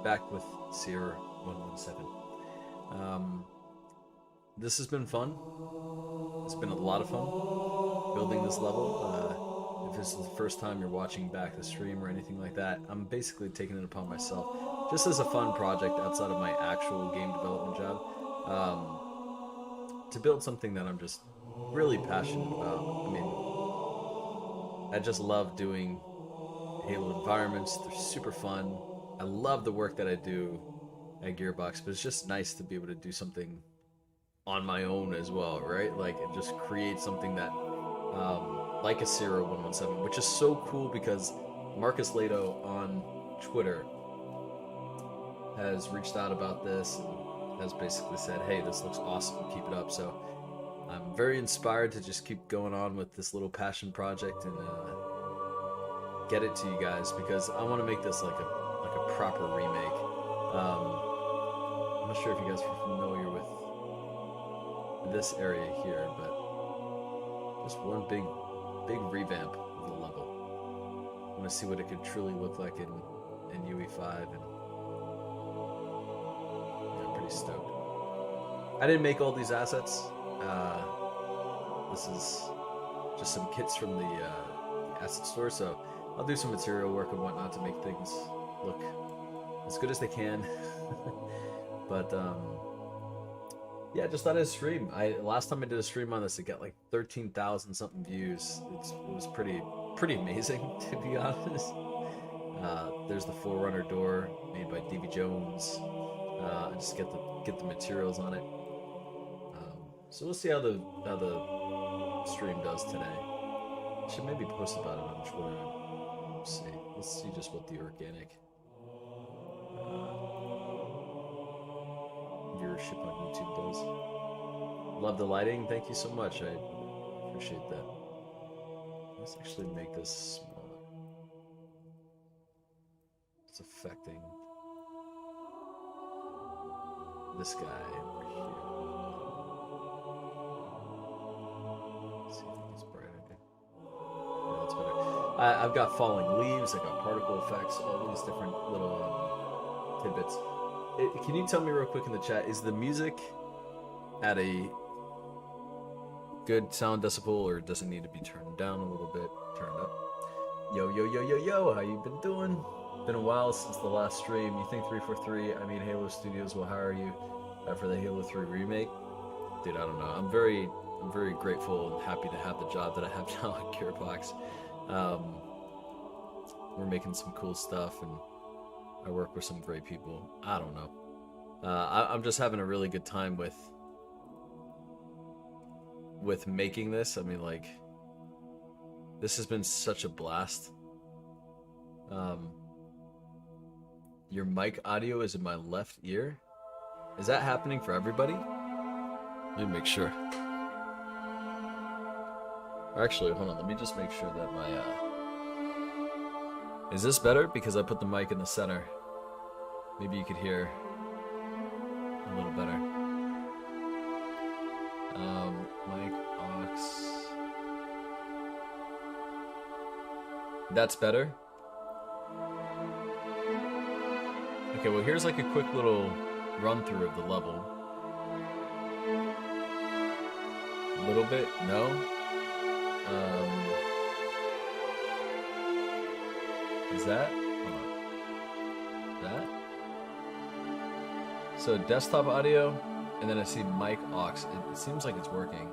back with Sierra 117. This has been fun. It's been a lot of fun building this level. If this is the first time you're watching back the stream or anything like that, I'm basically taking it upon myself just as a fun project outside of my actual game development job to build something that I'm just really passionate about. I mean, I just love doing Halo environments. They're super fun. I love the work that I do at Gearbox, but it's just nice to be able to do something on my own as well, right? Like, and just create something that, like a Zero 117, which is so cool because Marcus Lato on Twitter has reached out about this and has basically said, hey, this looks awesome, keep it up. So I'm very inspired to just keep going on with this little passion project and get it to you guys because I want to make this like a proper remake. I'm not sure if you guys are familiar with this area here, but just one big revamp of the level. I want to see what it could truly look like in UE5, and yeah, I'm pretty stoked. I didn't make all these assets. This is just some kits from the asset store, so I'll do some material work and whatnot to make things look as good as they can. But yeah, just thought I'd stream. Last time I did a stream on this, it got like 13,000 something views. It was pretty amazing to be honest. There's the Forerunner door made by Davy Jones. I just get the materials on it. So we'll see how the stream does today. I should maybe post about it on Twitter. Let's see just what the organic viewership on YouTube does. Love the lighting. Thank you so much. I appreciate that. Let's actually make this smaller. It's affecting this guy over here. Let's see if it gets brighter. Yeah, that's better. I've got falling leaves. I got particle effects. All these different little tidbits. Can you tell me real quick in the chat, is the music at a good sound decibel, or does it need to be turned down a little bit, turned up? Yo, yo, yo, yo, yo, how you been doing? Been a while since the last stream. You think 343, I mean Halo Studios will hire you for the Halo 3 remake? Dude, I don't know. I'm very grateful and happy to have the job that I have now at Gearbox. We're making some cool stuff, and I work with some great people. I don't know. I'm just having a really good time with making this. I mean, like, this has been such a blast. Your mic audio is in my left ear. Is that happening for everybody? Let me make sure. Actually, hold on. Let me just make sure that my is this better? Because I put the mic in the center. Maybe you could hear a little better. Mic aux. That's better? Okay, well here's like a quick little run through of the level. A little bit, no? Is that? Hold on. That? So desktop audio, and then I see mic aux. It seems like it's working.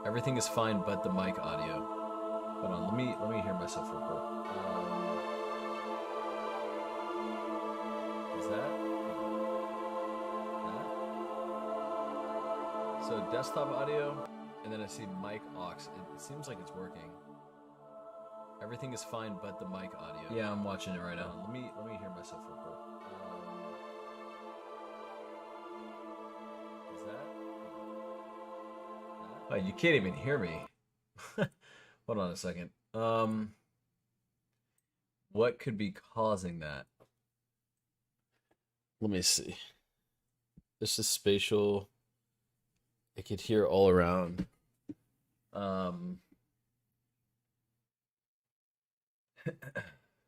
Everything is fine but the mic audio. Hold on, let me hear myself real quick. Is that? That? So desktop audio, and then I see mic aux. It seems like it's working. Everything is fine but the mic audio. Yeah, I'm watching it right now. Let me hear myself real quick. Is that? Oh, you can't even hear me. Hold on a second. What could be causing that? Let me see. This is spatial. I could hear all around.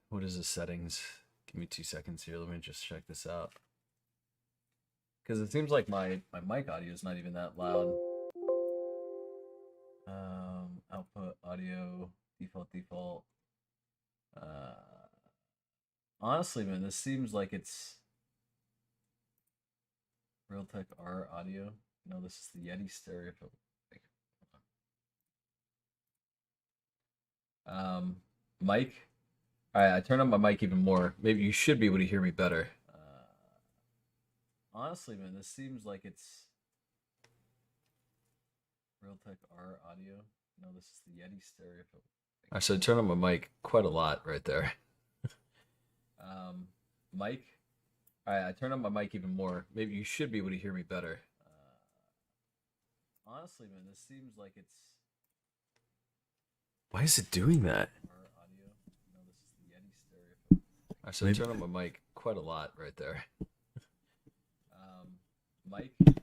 What is the settings? Give me 2 seconds here. Let me just check this out. Because it seems like my mic audio is not even that loud. Output audio default. Honestly, man, this seems like it's Realtek R audio. No, this is the Yeti stereo. Mic. All right, I turned on my mic even more. Maybe you should be able to hear me better. Honestly, man, this seems like it's Realtek R audio. No, this is the Yeti stereo. I should turn on my mic quite a lot right there. Mic. All right, I turned on my mic even more. Maybe you should be able to hear me better. Honestly, man, this seems like it's. Why is it doing that? I should turn on my mic quite a lot right there. Mic. All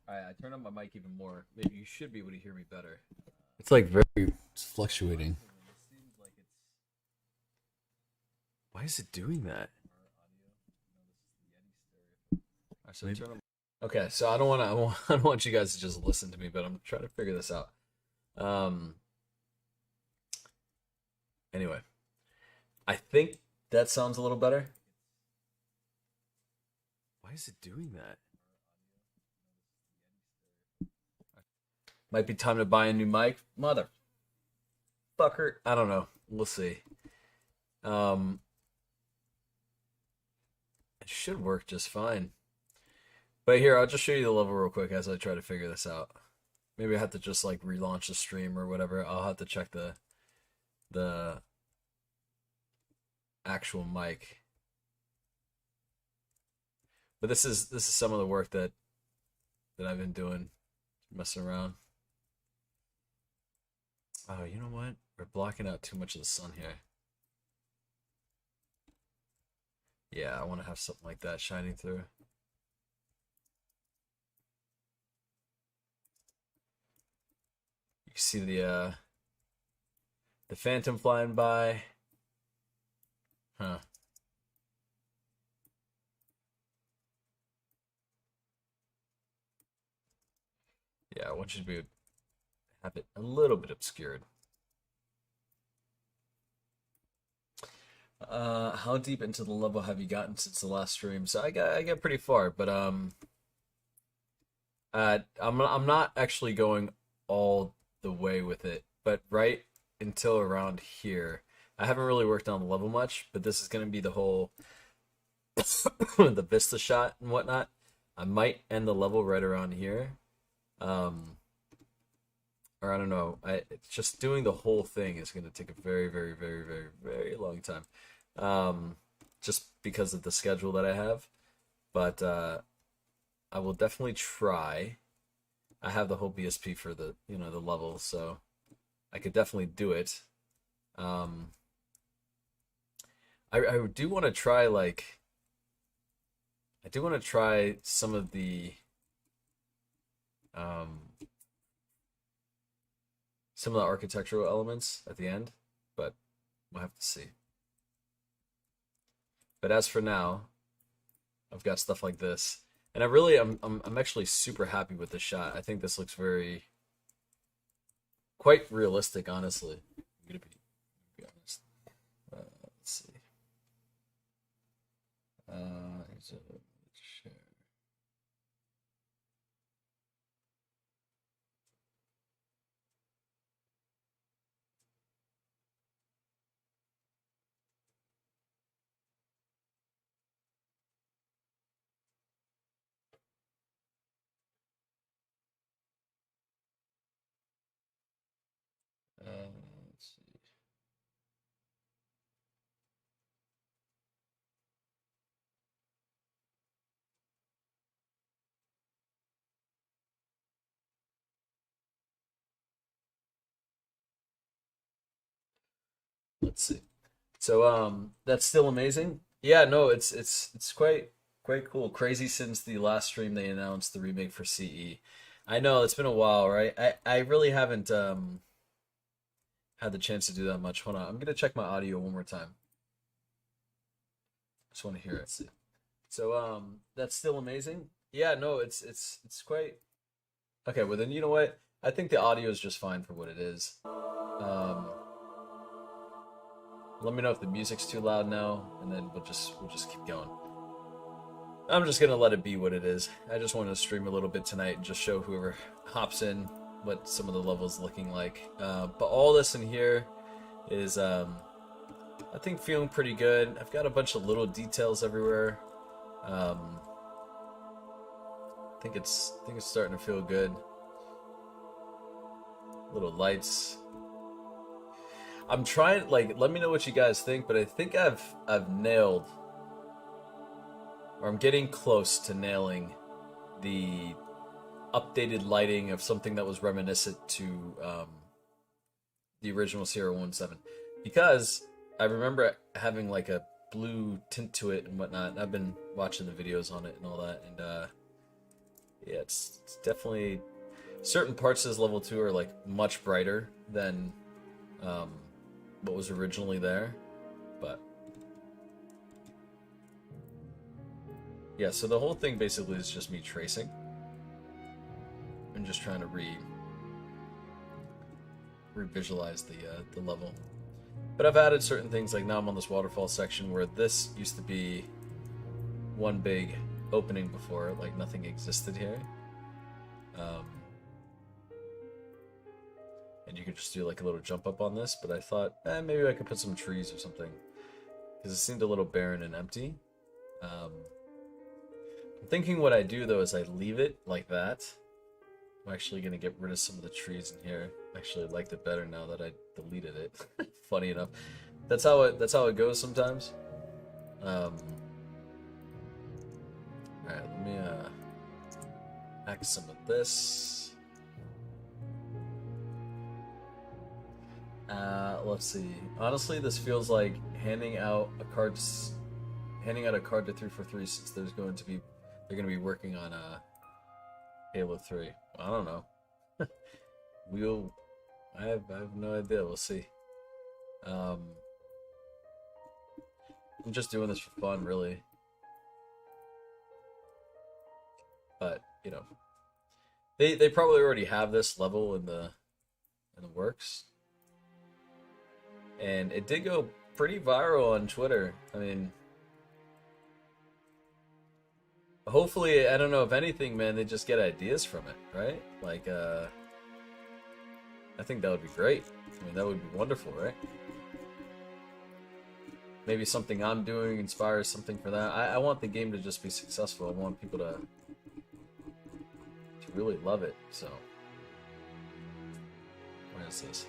right, I turned on my mic even more. Maybe you should be able to hear me better. It's like very fluctuating. Why is it doing that? I should turn on. Okay, so I don't want you guys to just listen to me, but I'm trying to figure this out. Anyway, I think that sounds a little better. Why is it doing that? Might be time to buy a new mic. Motherfucker. I don't know. We'll see. It should work just fine. But here, I'll just show you the level real quick as I try to figure this out. Maybe I have to just like relaunch the stream or whatever. I'll have to check the actual mic. But this is some of the work that I've been doing, messing around. Oh, you know what? We're blocking out too much of the sun here. Yeah, I want to have something like that shining through. You can see the phantom flying by. Huh. Yeah, I want you to have it a little bit obscured. How deep into the level have you gotten since the last stream? So I got pretty far, but I'm not actually going all the way with it, but right until around here. I haven't really worked on the level much, but this is gonna be the whole the vista shot and whatnot. I might end the level right around here. Or I don't know. It's just doing the whole thing is going to take a very, very, very, very, very long time. Just because of the schedule that I have. But I will definitely try. I have the whole BSP for the the level, so I could definitely do it. I do want to try I do want to try some of the architectural elements at the end, but we'll have to see. But as for now, I've got stuff like this, and I'm actually super happy with the shot. I think this looks quite realistic, honestly. I'm gonna be honest. Let's see. Here's a share. Let's see. Let's see. So that's still amazing. Yeah, no, it's quite cool. Crazy since the last stream they announced the remake for CE. I know it's been a while, right? I really haven't had the chance to do that much. Hold on, I'm gonna check my audio one more time. Just want to hear it. So that's still amazing. Yeah, no, it's quite okay. Well then, you know what? I think the audio is just fine for what it is. Um, let me know if the music's too loud now, and then we'll just keep going. I'm just gonna let it be what it is. I just wanted to stream a little bit tonight and just show whoever hops in what some of the levels looking like. But all this in here is I think feeling pretty good. I've got a bunch of little details everywhere. I think it's starting to feel good. Little lights. I'm trying, like, let me know what you guys think, but I think I've nailed, or I'm getting close to nailing the updated lighting of something that was reminiscent to the original Sierra 17, because I remember having like a blue tint to it and whatnot. I've been watching the videos on it and all that, and yeah, it's definitely, certain parts of this level 2 are like much brighter than what was originally there, but yeah. So the whole thing basically is just me tracing and just trying to re-visualize the level. But I've added certain things, like now I'm on this waterfall section where this used to be one big opening before, like nothing existed here. And you could just do like a little jump up on this, but I thought, maybe I could put some trees or something, because it seemed a little barren and empty. I'm thinking what I do though is I leave it like that. I'm actually gonna get rid of some of the trees in here. Actually, I liked it better now that I deleted it. Funny enough, that's how it goes sometimes. All right, let me hack some of this. Let's see. Honestly, this feels like handing out a card to 343, since they're going to be working on Halo 3. I don't know. I have no idea. We'll see. I'm just doing this for fun, really. But you know, they probably already have this level in the works, and it did go pretty viral on Twitter. I mean, hopefully, I don't know, if anything, man, they just get ideas from it, right? Like, I think that would be great. I mean, that would be wonderful, right? Maybe something I'm doing inspires something for that. I want the game to just be successful. I want people to really love it, so. Where is this?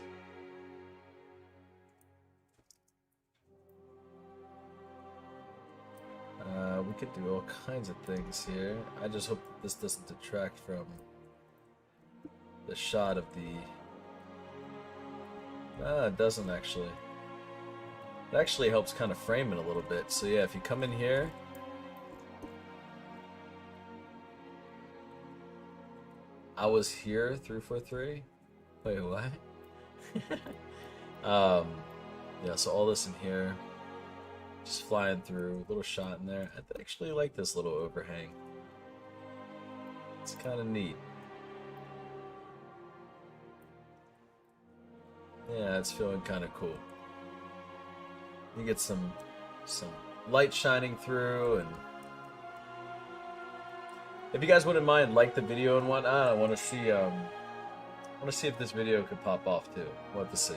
We could do all kinds of things here. I just hope this doesn't detract from the shot of the... it doesn't actually. It actually helps kind of frame it a little bit. So yeah, if you come in here, I was here 343. Wait, what? Yeah, so all this in here, just flying through, little shot in there. I actually like this little overhang. It's kind of neat. Yeah, it's feeling kind of cool. You get some light shining through, and if you guys wouldn't mind, like the video and whatnot. I want to see if this video could pop off too. We'll have to see.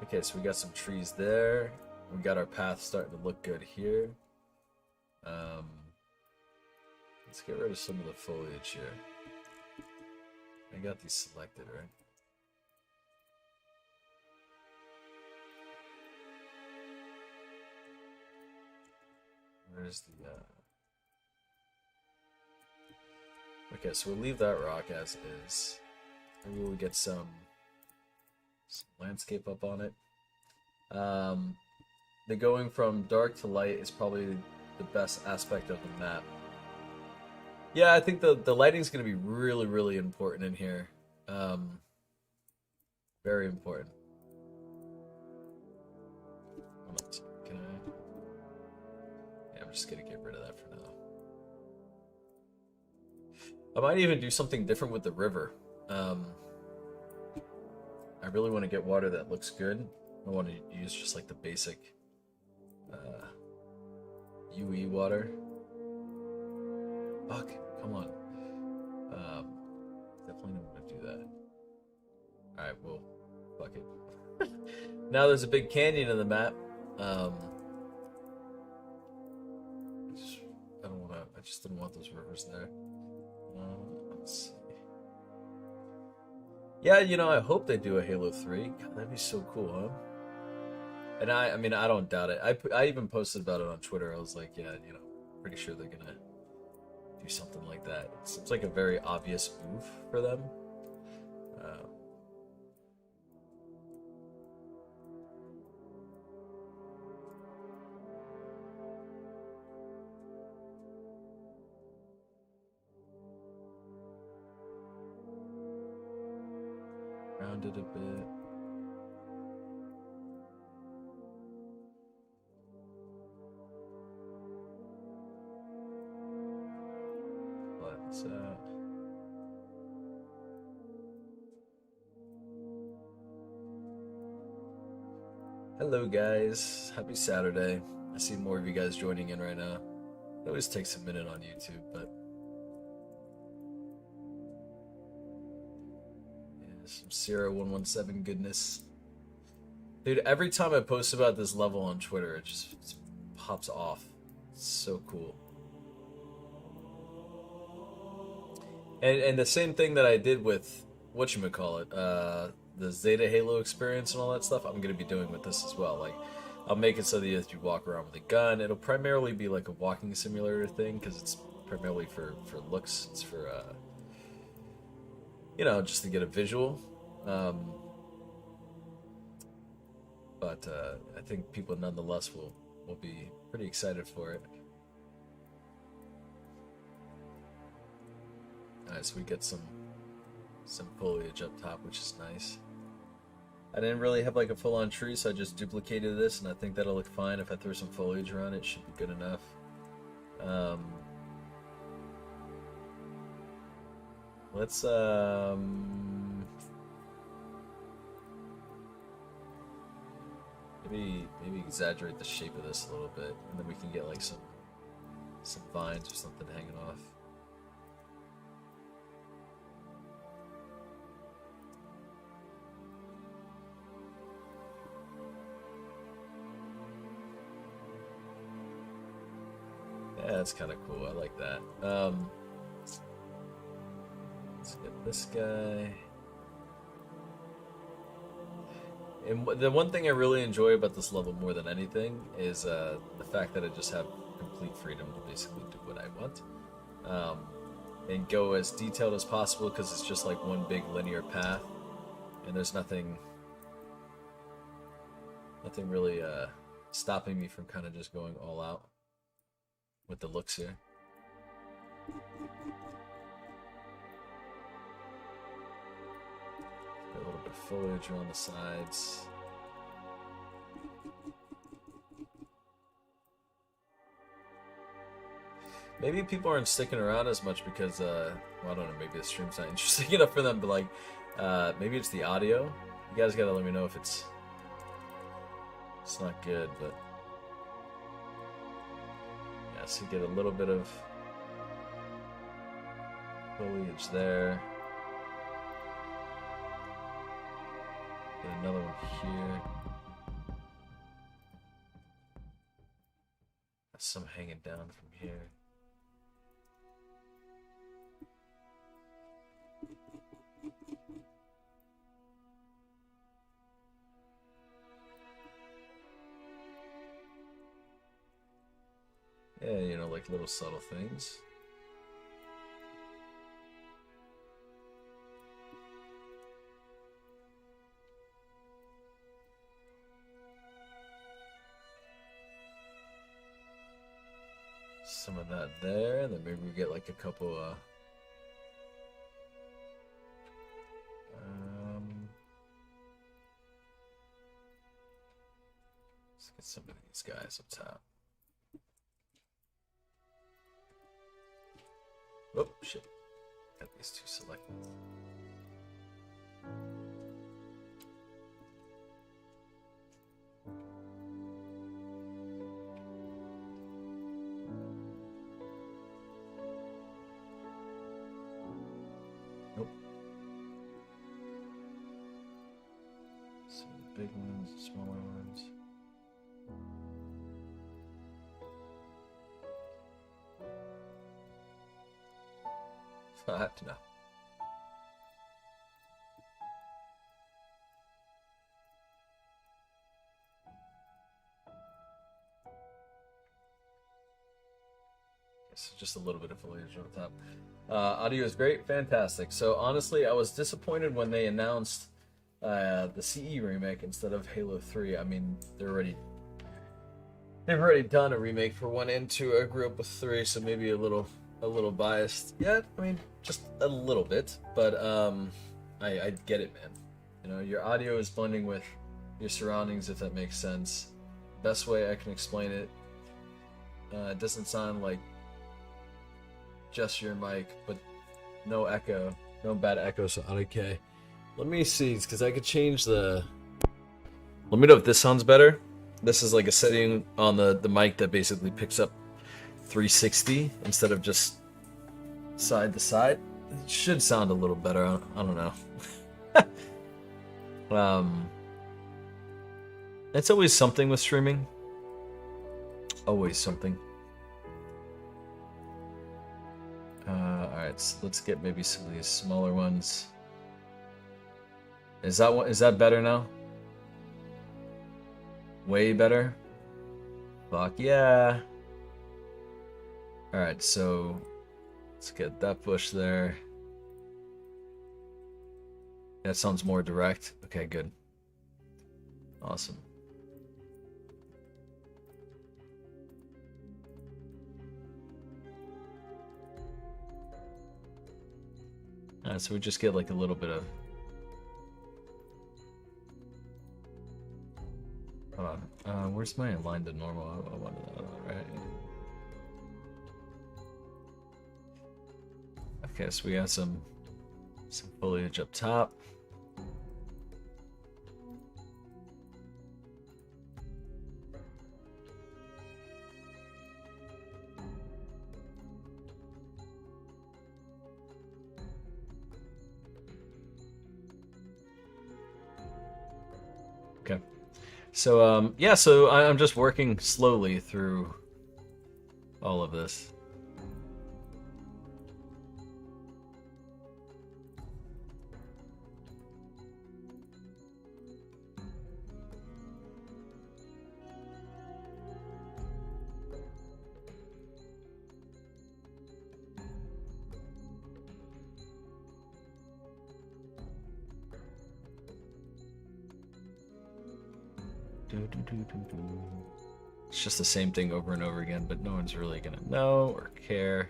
Okay, so we got some trees there. We got our path starting to look good here. Let's get rid of some of the foliage here. I got these selected, right? Where's the okay, so we'll leave that rock as is. Maybe we'll get some landscape up on it. The going from dark to light is probably the best aspect of the map. Yeah, I think the lighting's going to be really, really important in here. Very important. Hold on, can I? just gonna get rid of that for now. I might even do something different with the river. I really want to get water that looks good. I want to use just like the basic UE water. Fuck, come on. Definitely don't want to do that. Alright, well, fuck it. Now there's a big canyon in the map. I don't want to. I just didn't want those rivers there. Let's see. Yeah, you know, I hope they do a Halo 3. God, that'd be so cool, huh? And I mean, I don't doubt it. I even posted about it on Twitter. I was like, yeah, you know, pretty sure they're gonna do something like that. It seems like a very obvious move for them. Rounded a bit. Let's hello guys, happy Saturday. I see more of you guys joining in right now. It always takes a minute on YouTube, but yeah, some Sierra 117 goodness. Dude, every time I post about this level on Twitter, it just pops off. It's so cool. And the same thing that I did with whatchamacallit, the Zeta Halo experience and all that stuff, I'm gonna be doing with this as well. Like, I'll make it so that you walk around with a gun. It'll primarily be like a walking simulator thing, because it's primarily for looks. It's for you know, just to get a visual. But I think people nonetheless will be pretty excited for it. Alright, so we get some foliage up top, which is nice. I didn't really have like a full-on tree, so I just duplicated this, and I think that'll look fine. If I throw some foliage around it, should be good enough. Let's maybe exaggerate the shape of this a little bit, and then we can get like some vines or something hanging off. Yeah, that's kind of cool. I like that. Let's get this guy. And the one thing I really enjoy about this level more than anything is the fact that I just have complete freedom to basically do what I want. And go as detailed as possible, because it's just like one big linear path. And there's nothing really stopping me from kind of just going all out with the looks here. Got a little bit of foliage on the sides. Maybe people aren't sticking around as much because, well, I don't know, maybe the stream's not interesting enough for them, but like, maybe it's the audio. You guys gotta let me know if it's not good, but yeah, so you get a little bit of foliage there. Get another one here. Some hanging down from here. Yeah, you know, like little subtle things. Some of that there, and then maybe we get like a couple let's get some of these guys up top. Oh shit! Got these two selected. Nope. So the big ones, the smaller ones. I have to know. So just a little bit of foliage on top. Audio is great, fantastic. So honestly, I was disappointed when they announced the CE remake instead of Halo 3. I mean, they've already done a remake for 1 and 2. I grew up with 3, so maybe a little biased. Yeah, I mean, just a little bit, but I get it, man. You know, your audio is blending with your surroundings, if that makes sense. Best way I can explain it. It doesn't sound like just your mic, but no echo, no bad echo, so okay. Let me see, because I could change the... Let me know if this sounds better. This is like a setting on the mic that basically picks up 360 instead of just side to side. It should sound a little better. I don't know. It's always something with streaming. Always something. Alright, so let's get maybe some of these smaller ones. Is that better now? Way better? Fuck yeah. Alright, so let's get that bush there. That sounds more direct. Okay, good. Awesome. Alright, so we just get like a little bit of... Hold on. Where's my align to normal? I wanted that, right? Okay, so we got some foliage up top. Okay. So, yeah, so I'm just working slowly through all of this. It's just the same thing over and over again, but no one's really gonna know or care.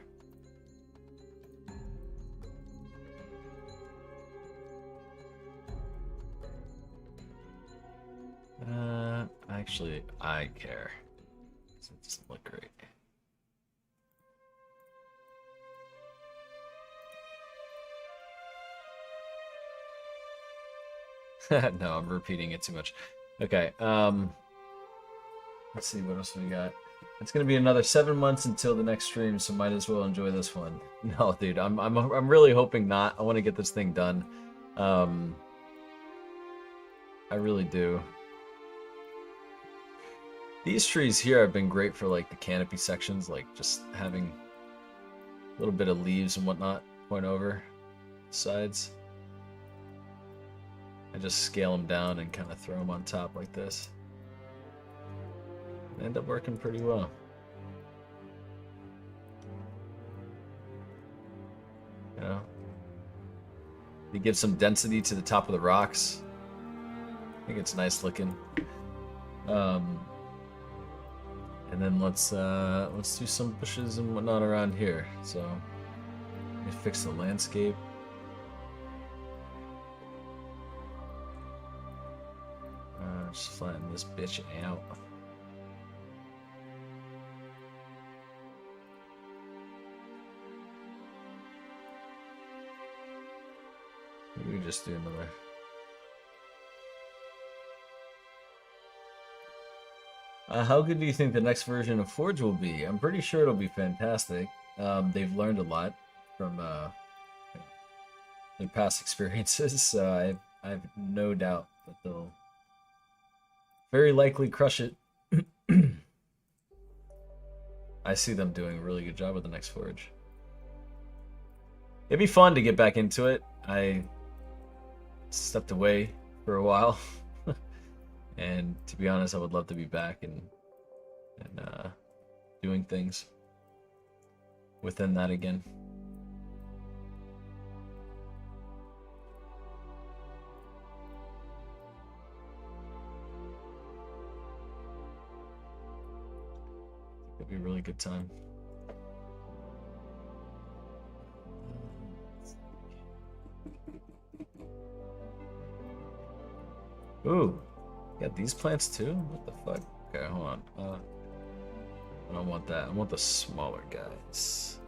Actually, I care. It doesn't look great. No, I'm repeating it too much. Okay, let's see what else we got. It's gonna be another 7 months until the next stream, so might as well enjoy this one. No, dude, I'm really hoping not. I want to get this thing done. I really do. These trees here have been great for like the canopy sections, like just having a little bit of leaves and whatnot point over the sides. I just scale them down and kind of throw them on top like this. They end up working pretty well. You know? You give some density to the top of the rocks. I think it's nice looking. And then let's do some bushes and whatnot around here. So let me fix the landscape. Just flatten this bitch out. just do another. How good do you think the next version of Forge will be? I'm pretty sure it'll be fantastic. They've learned a lot from their past experiences, so I have no doubt that they'll very likely crush it. I see them doing a really good job with the next Forge. It'd be fun to get back into it. I stepped away for a while. And to be honest, I would love to be back and doing things within that again. It'd be a really good time. Ooh. Got these plants too? What the fuck? Okay, hold on. I don't want that. I want the smaller guys.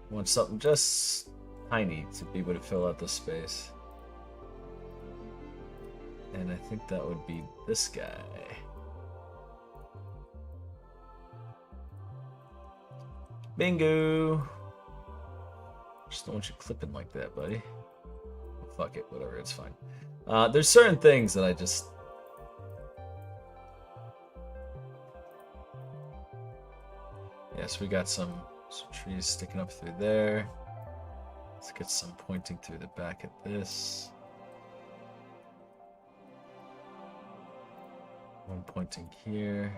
I want something just tiny to be able to fill out the space. And I think that would be this guy. Bingo! Just don't want you clipping like that, buddy. Well, fuck it, whatever, it's fine. There's certain things that I just... Yes, we got some trees sticking up through there. Let's get some pointing through the back of this. One pointing here.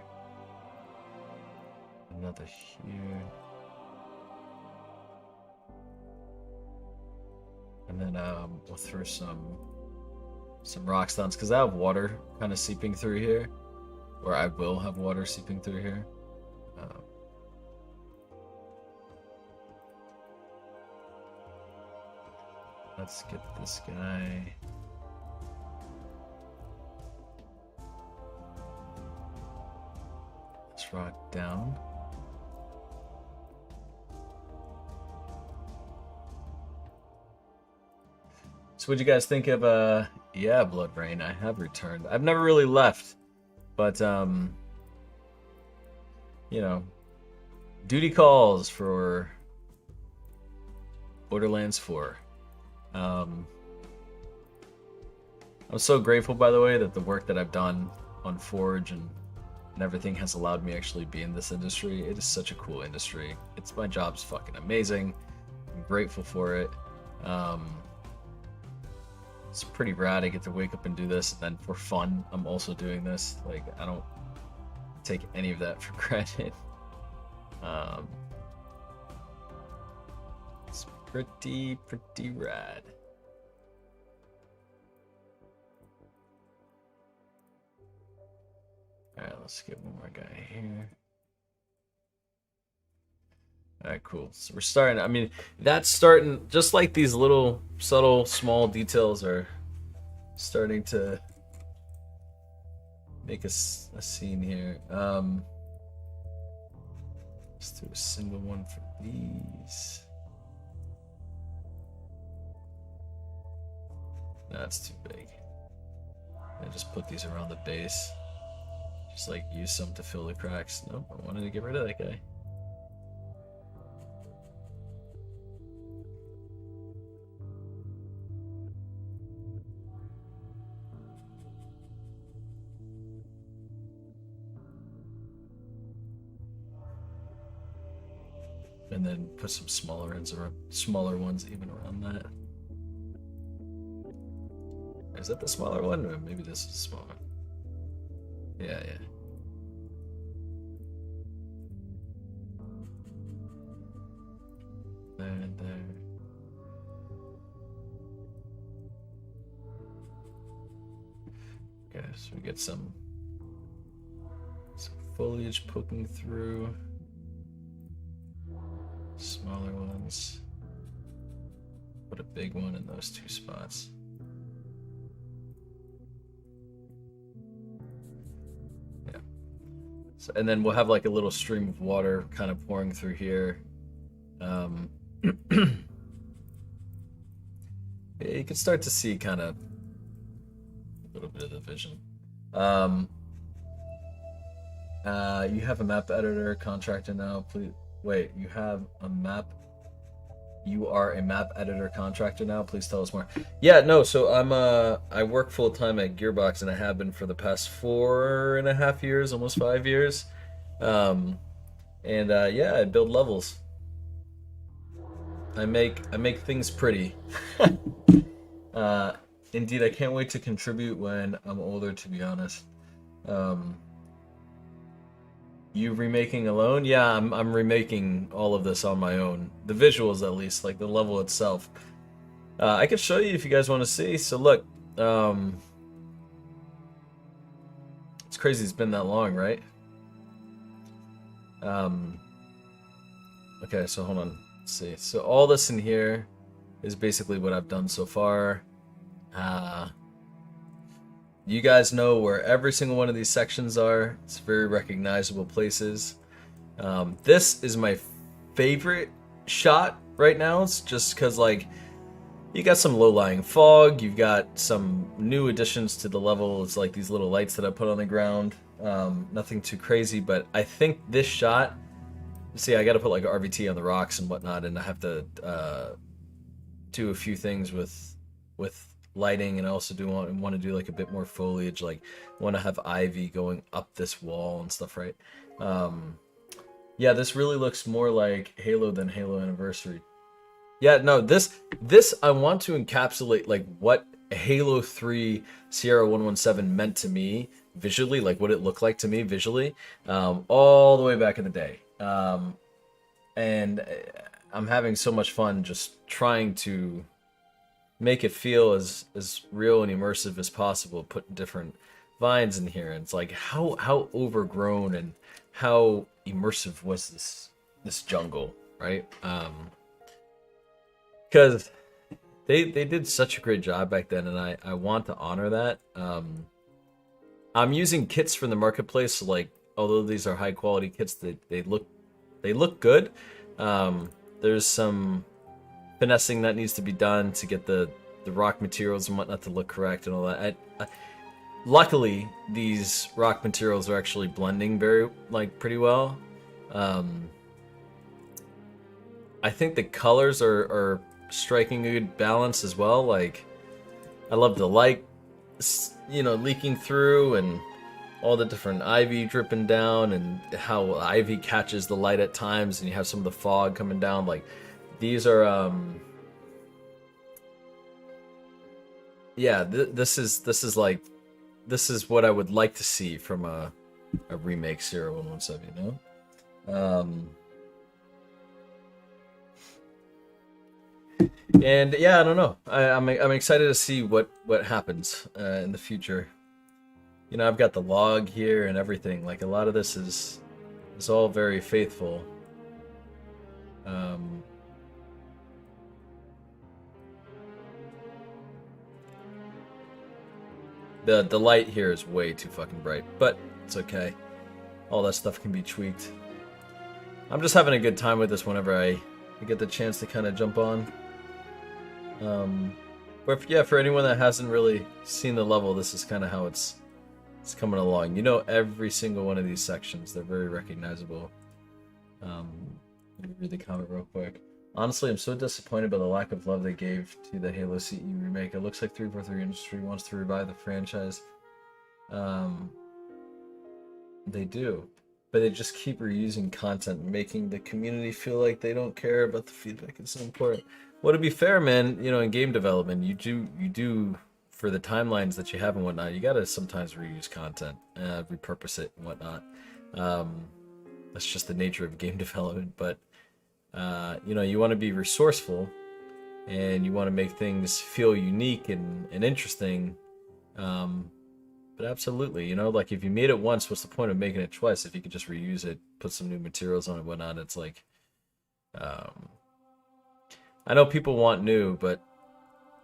Another here. And then we'll throw some rock stones because I have water kind of seeping through here, or I will have water seeping through here. Let's get this guy. Let's rock down. So what'd you guys think of yeah, Blood Rain? I have returned. I've never really left, but you know, duty calls for Borderlands 4. I'm so grateful, by the way, that the work that I've done on Forge and everything has allowed me actually be in this industry. It is such a cool industry. My job's fucking amazing. I'm grateful for it. It's pretty rad. I get to wake up and do this, and then for fun, I'm also doing this. Like, I don't take any of that for granted. It's pretty rad. Alright, let's get one more guy here. Alright, cool. So we're starting, I mean, that's starting, just like these little subtle small details are starting to make a scene here. Let's do a single one for these. No, that's too big. I just put these around the base. Just like use some to fill the cracks. Nope, I wanted to get rid of that guy. And then put some smaller ends around, smaller ones even around that. Is that the smaller one? Or maybe this is the small one. Yeah. There and there. Okay, so we get some foliage poking through. Smaller ones. Put a big one in those two spots. Yeah. So, and then we'll have like a little stream of water kind of pouring through here. you can start to see kind of a little bit of the vision. Um, you have a map editor contractor now. Please wait. You have a map. You are a map editor contractor now. Please tell us more. Yeah, no. So I work full time at Gearbox, and I have been for the past 4.5 years, almost 5 years. Um, and yeah, I build levels. I make things pretty. uh, Indeed, I can't wait to contribute when I'm older. To be honest. Um, You remaking alone? Yeah, I'm remaking all of this on my own. The visuals, at least, like the level itself. I can show you if you guys want to see. So look, um, it's crazy. It's been that long, right? Um, okay, so hold on. Let's see. So all this in here is basically what I've done so far. Uh, you guys know where every single one of these sections are. It's very recognizable places. This is my favorite shot right now. It's just because, like, you got some low-lying fog. You've got some new additions to the level. It's like these little lights that I put on the ground. Nothing too crazy, but I think this shot. See, I got to put like RVT on the rocks and whatnot, and I have to do a few things with lighting, and I also do want to do like a bit more foliage. Like, want to have ivy going up this wall and stuff, right? Yeah, this really looks more like Halo than Halo Anniversary. Yeah, no, this I want to encapsulate like what Halo 3 Sierra 117 meant to me visually, like what it looked like to me visually, all the way back in the day. And I'm having so much fun just trying to make it feel as real and immersive as possible, putting different vines in here. And it's like how overgrown and how immersive was this jungle, right? Because they did such a great job back then, and I want to honor that. I'm using kits from the marketplace, so like although these are high quality kits, they look good. There's some finessing that needs to be done to get the rock materials and whatnot to look correct and all that. Luckily, these rock materials are actually blending very pretty well. I think the colors are striking a good balance as well. Like, I love the light, leaking through, and all the different ivy dripping down, and how ivy catches the light at times, and you have some of the fog coming down. Like, these are yeah, this is what I would like to see from a remake Sierra 117, you know? And yeah, I don't know. I'm excited to see what happens in the future. You know, I've got the log here and everything. Like, a lot of this is all very faithful. The light here is way too fucking bright, but it's okay. All that stuff can be tweaked. I'm just having a good time with this whenever I get the chance to kind of jump on. But yeah, for anyone that hasn't really seen the level, this is kind of how it's coming along. You know, every single one of these sections, they're very recognizable. Let me read the comment real quick. Honestly, I'm so disappointed by the lack of love they gave to the Halo CE remake. It looks like 343 Industry wants to revive the franchise. They do, but they just keep reusing content, making the community feel like they don't care about the feedback. It's so important. Well, to be fair, man, you know, in game development, you do for the timelines that you have and whatnot, you gotta sometimes reuse content, repurpose it and whatnot. That's just the nature of game development. But you know, you want to be resourceful, and you want to make things feel unique and interesting. But absolutely, you know, like, if you made it once, what's the point of making it twice? If you could just reuse it, put some new materials on it and whatnot. It's like, I know people want new, but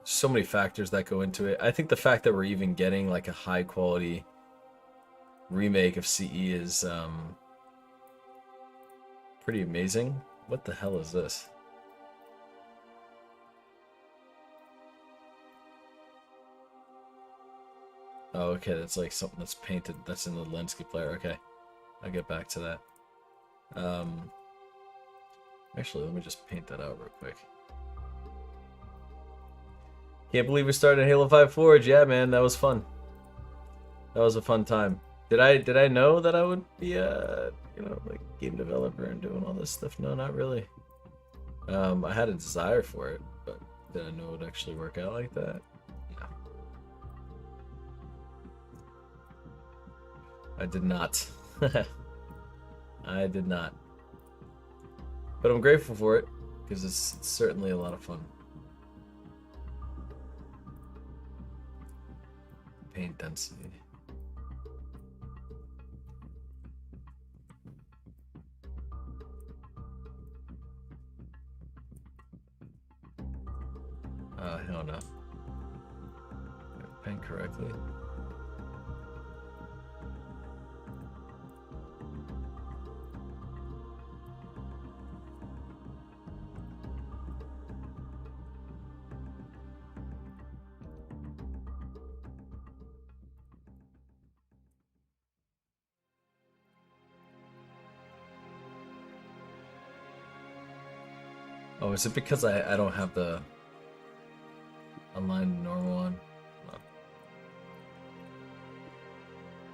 so many factors that go into it. I think the fact that we're even getting like a high quality remake of CE is pretty amazing. What the hell is this? Oh, okay, that's like something that's painted. That's in the landscape layer. Okay, I'll get back to that. Actually, let me just paint that out real quick. Can't believe we started Halo 5 Forge. Yeah, man, that was fun. That was a fun time. Did I know that I would be a like game developer and doing all this stuff? No, not really. I had a desire for it, but did I know it would actually work out like that? No. I did not. I did not. But I'm grateful for it because it's certainly a lot of fun. Paint density. Hell no. Paint correctly. Oh, is it because I don't have the online normal one? No.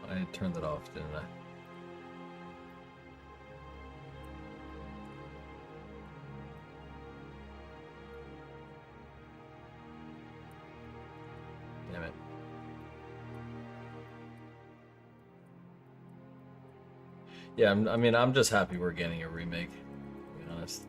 I turned it off, didn't I? Damn it. Yeah, I mean, I'm just happy we're getting a remake, to be honest.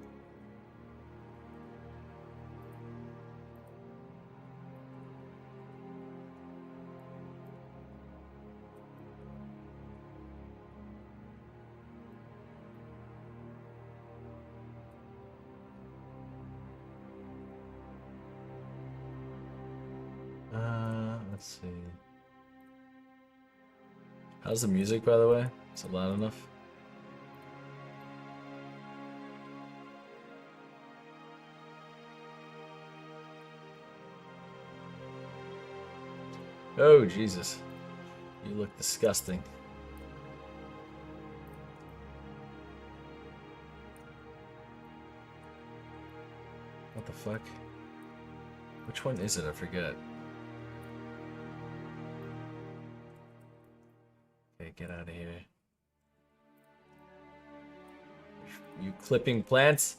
Let's see. How's the music, by the way? Is it loud enough? Oh, Jesus. You look disgusting. What the fuck? Which one is it? I forget. Okay, get out of here. You clipping plants?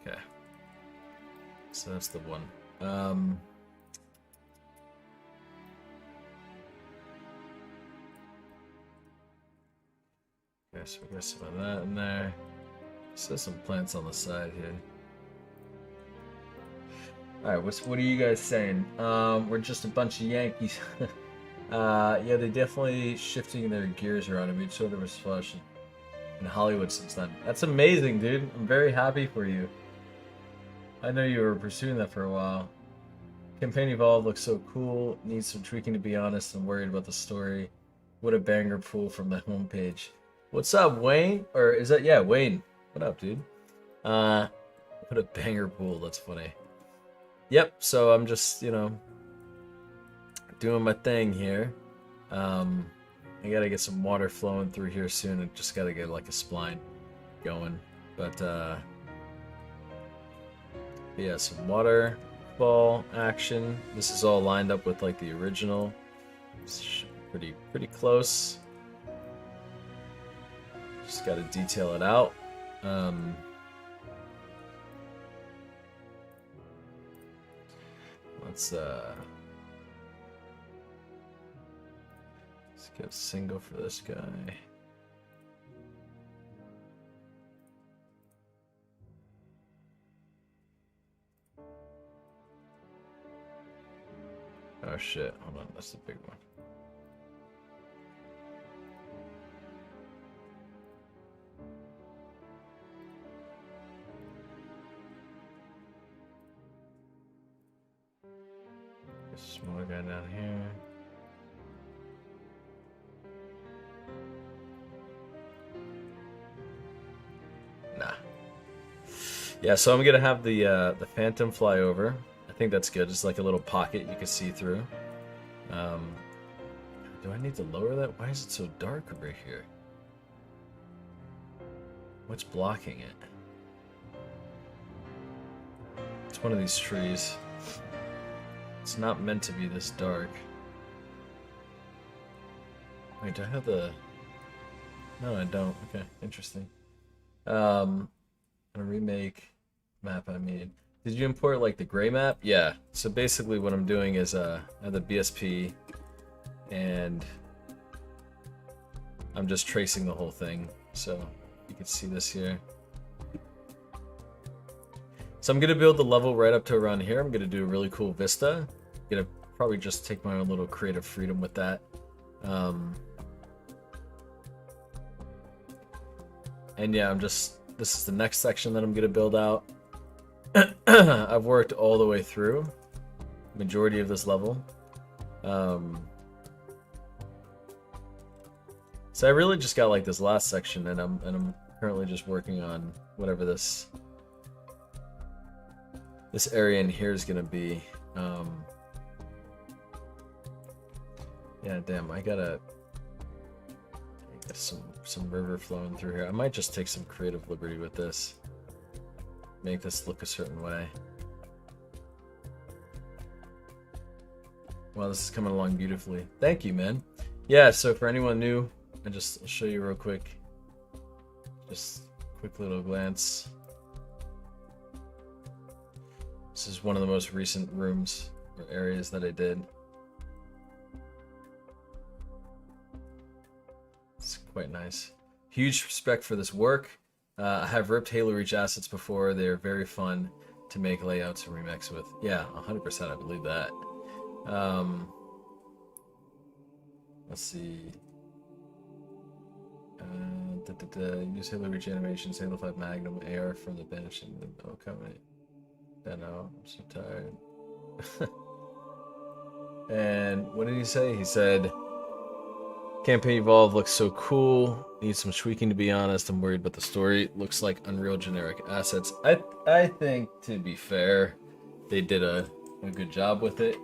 Okay. So that's the one. Okay, so we got some of that in there. So some plants on the side here. Alright, what are you guys saying? We're just a bunch of Yankees. Yeah, they definitely shifting their gears around. I mean, so there was flush in Hollywood since then. That's amazing, dude. I'm very happy for you. I know you were pursuing that for a while. Campaign Evolve looks so cool. Needs some tweaking, to be honest. I'm worried about the story. What a banger pull from the homepage. What's up, Wayne? Or is that, yeah, Wayne. What up, dude? What a banger pool. That's funny. Yep, so I'm just, doing my thing here. I gotta get some water flowing through here soon. I just gotta get like a spline going. But yeah, some waterfall action. This is all lined up with like the original. It's pretty close. Just gotta detail it out. Let's get a single for this guy. Oh shit, hold on, that's the big one. Smaller guy down here. Nah. Yeah, so I'm gonna have the Phantom fly over. I think that's good. Just like a little pocket you can see through. need to lower that? Why is it so dark over here? What's blocking it? It's one of these trees. It's not meant to be this dark. Wait, do I have the... No, I don't. Okay, interesting. A remake map I made. Did you import like the gray map? Yeah. So basically what I'm doing is I have the BSP and I'm just tracing the whole thing. So you can see this here. So I'm gonna build the level right up to around here. I'm gonna do a really cool vista. I'm gonna probably just take my own little creative freedom with that. And yeah, this is the next section that I'm gonna build out. I've worked all the way through majority of this level. So I really just got like this last section, and I'm currently just working on whatever this area in here is gonna be. Yeah, damn, I got some river flowing through here. I might just take some creative liberty with this. Make this look a certain way. Wow, this is coming along beautifully. Thank you, man. Yeah, so for anyone new, I'll show you real quick. Just a quick little glance. This is one of the most recent rooms or areas that I did. It's quite nice. Huge respect for this work. I have ripped Halo Reach assets before. They're very fun to make layouts and remix with. Yeah, 100%, I believe that. Let's see. Use Halo Reach animations, Halo 5 Magnum, AR from the bench, and the Covenant. I'm so tired. And what did he say? He said, Campaign Evolve looks so cool. Needs some tweaking, to be honest. I'm worried about the story. Looks like Unreal generic assets. I think, to be fair, they did a good job with it.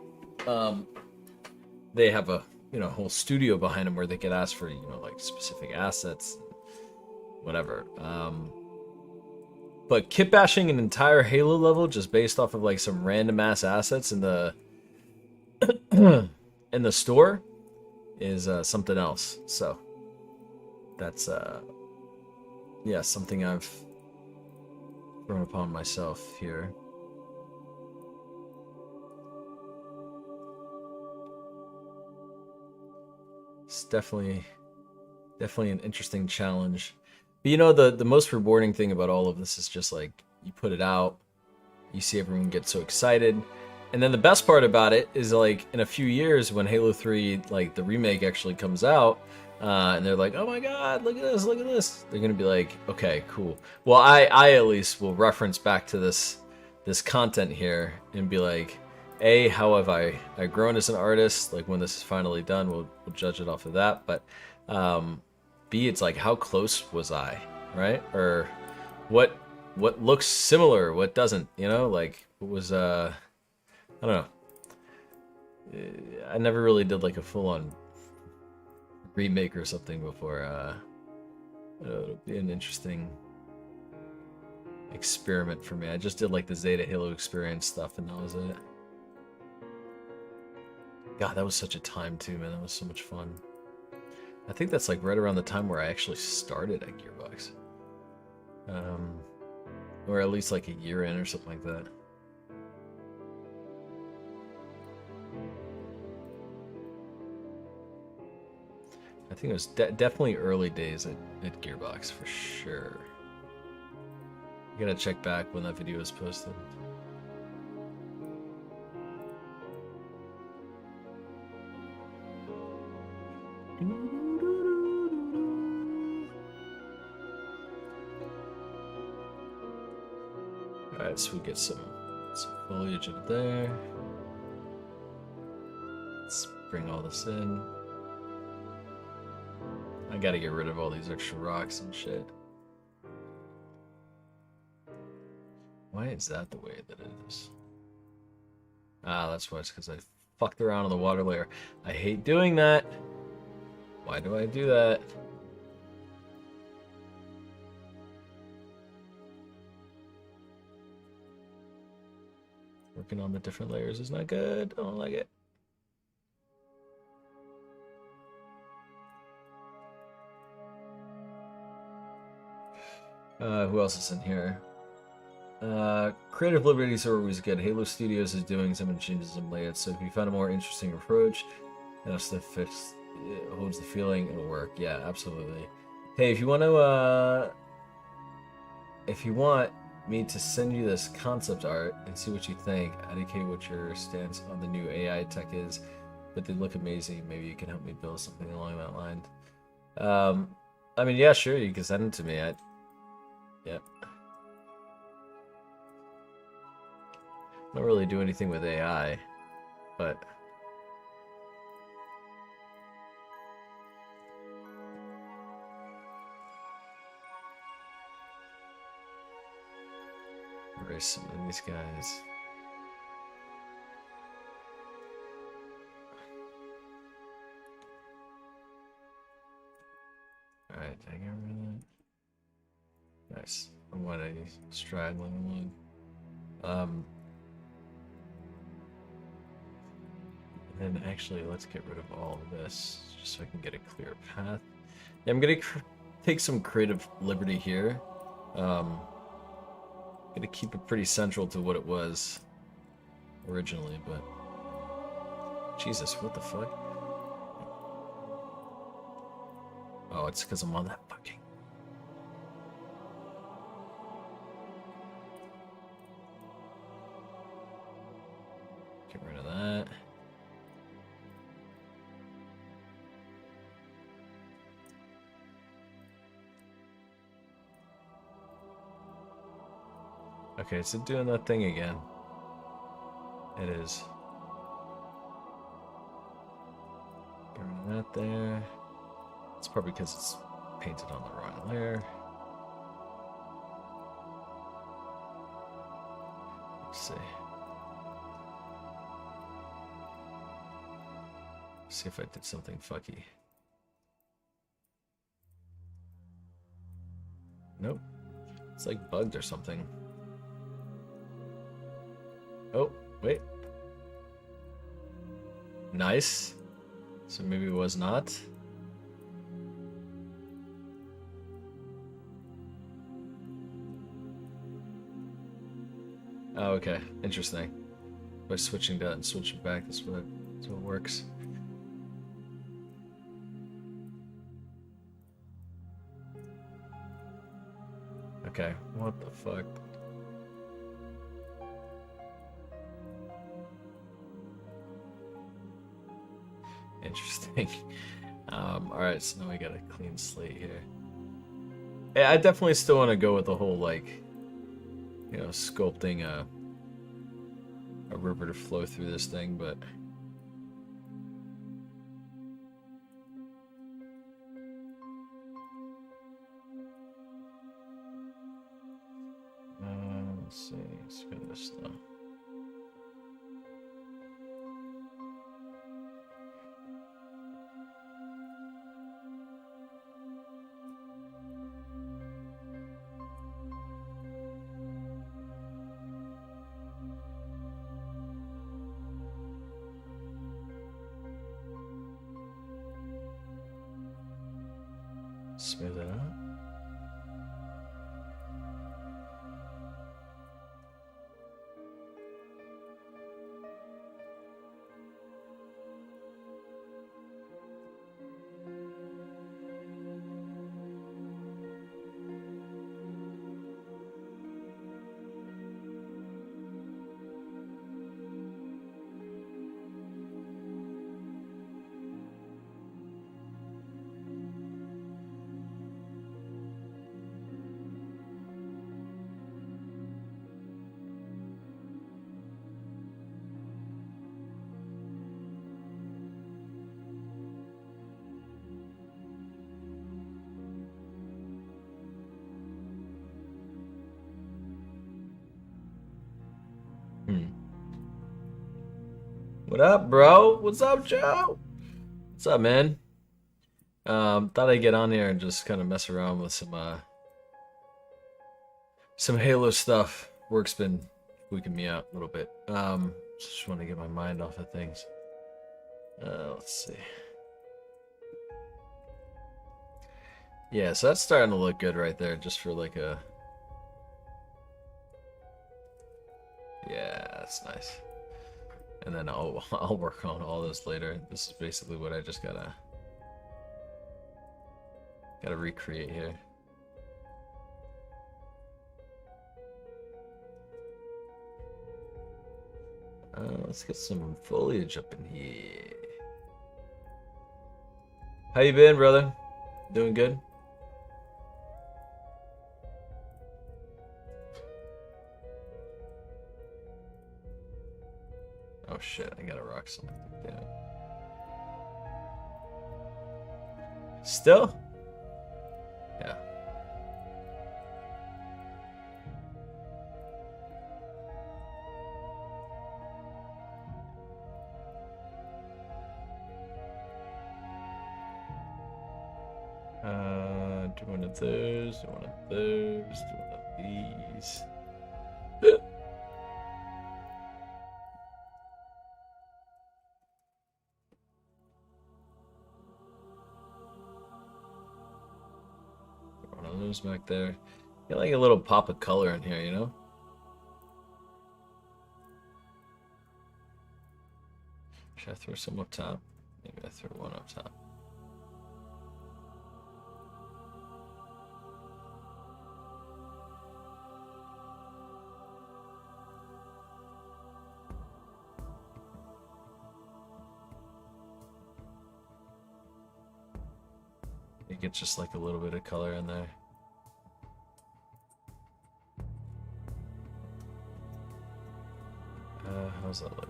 They have a whole studio behind them where they could ask for like specific assets, whatever. But kit bashing an entire Halo level just based off of like some random ass assets in the in the store is something else. So that's yeah, something I've thrown upon myself here. It's definitely an interesting challenge. But the most rewarding thing about all of this is just like you put it out, you see everyone get so excited. And then the best part about it is like in a few years when Halo 3, like the remake actually comes out, and they're like, oh my god, look at this. They're gonna be like, okay, cool. Well, I at least will reference back to this content here and be like, A, how have I grown as an artist? Like when this is finally done, we'll judge it off of that. But B, it's like how close was I, right? Or what looks similar, what doesn't, like what was I don't know. I never really did like a full-on remake or something before. It'll be an interesting experiment for me. I just did like the Zeta Halo experience stuff, and that was it. God, that was such a time too, man. That was so much fun. I think that's like right around the time where I actually started at Gearbox. Or at least like a year in or something like that. I think it was definitely early days at Gearbox for sure. I gotta check back when that video was posted. Alright, so we get some foliage in there. Let's bring all this in. I gotta get rid of all these extra rocks and shit. Why is that the way that it is? Ah, that's why. It's because I fucked around on the water layer. I hate doing that. Why do I do that? Working on the different layers is not good. I don't like it. Who else is in here? Creative liberties are always good. Halo Studios is doing some changes in layouts, so if you find a more interesting approach and us to fix it holds the feeling, it'll work. Yeah, absolutely. Hey, if you want to, if you want me to send you this concept art and see what you think, indicate what your stance on the new AI tech is, but they look amazing. Maybe you can help me build something along that line. I mean, yeah, sure, you can send it to me. Yeah. I don't really do anything with AI, but erase some of these guys. Alright, I get rid of that. Nice. And what a straggling one. And then actually, let's get rid of all of this, just so I can get a clear path. Yeah, I'm gonna take some creative liberty here. Gonna keep it pretty central to what it was originally, but Jesus, what the fuck? Oh, it's because I'm on that fucking. Get rid of that. Okay, it's doing that thing again. It is. Get rid of that there. It's probably because it's painted on the wrong layer. Let's see. See if I did something fucky. Nope. It's like bugged or something. Oh, wait. Nice. So maybe it was not. Oh, okay. Interesting. By switching that and switching back, that's what works. Okay, what the fuck? Interesting. Alright, so now we got a clean slate here. Yeah, I definitely still want to go with the whole, like, you know, sculpting a river to flow through this thing, but let's see, let's go to this though. Smooth it out. What up, bro? What's up, Joe? What's up, man? Thought I'd get on here and just kind of mess around with some Halo stuff. Work's been tweaking me out a little bit. Just want to get my mind off of things. Let's see. Yeah, so that's starting to look good right there, just for like a... Yeah, that's nice. And then I'll work on all this later. This is basically what I just gotta recreate here. Let's get some foliage up in here. How you been, brother? Doing good? Oh shit, I gotta rock something. Damn it. Still? Yeah. Do one of those, do one of those, do one of these. One of those back there. Get like a little pop of color in here, you know? Should I throw some up top? Maybe I throw one up top. You get just like a little bit of color in there. How's that look?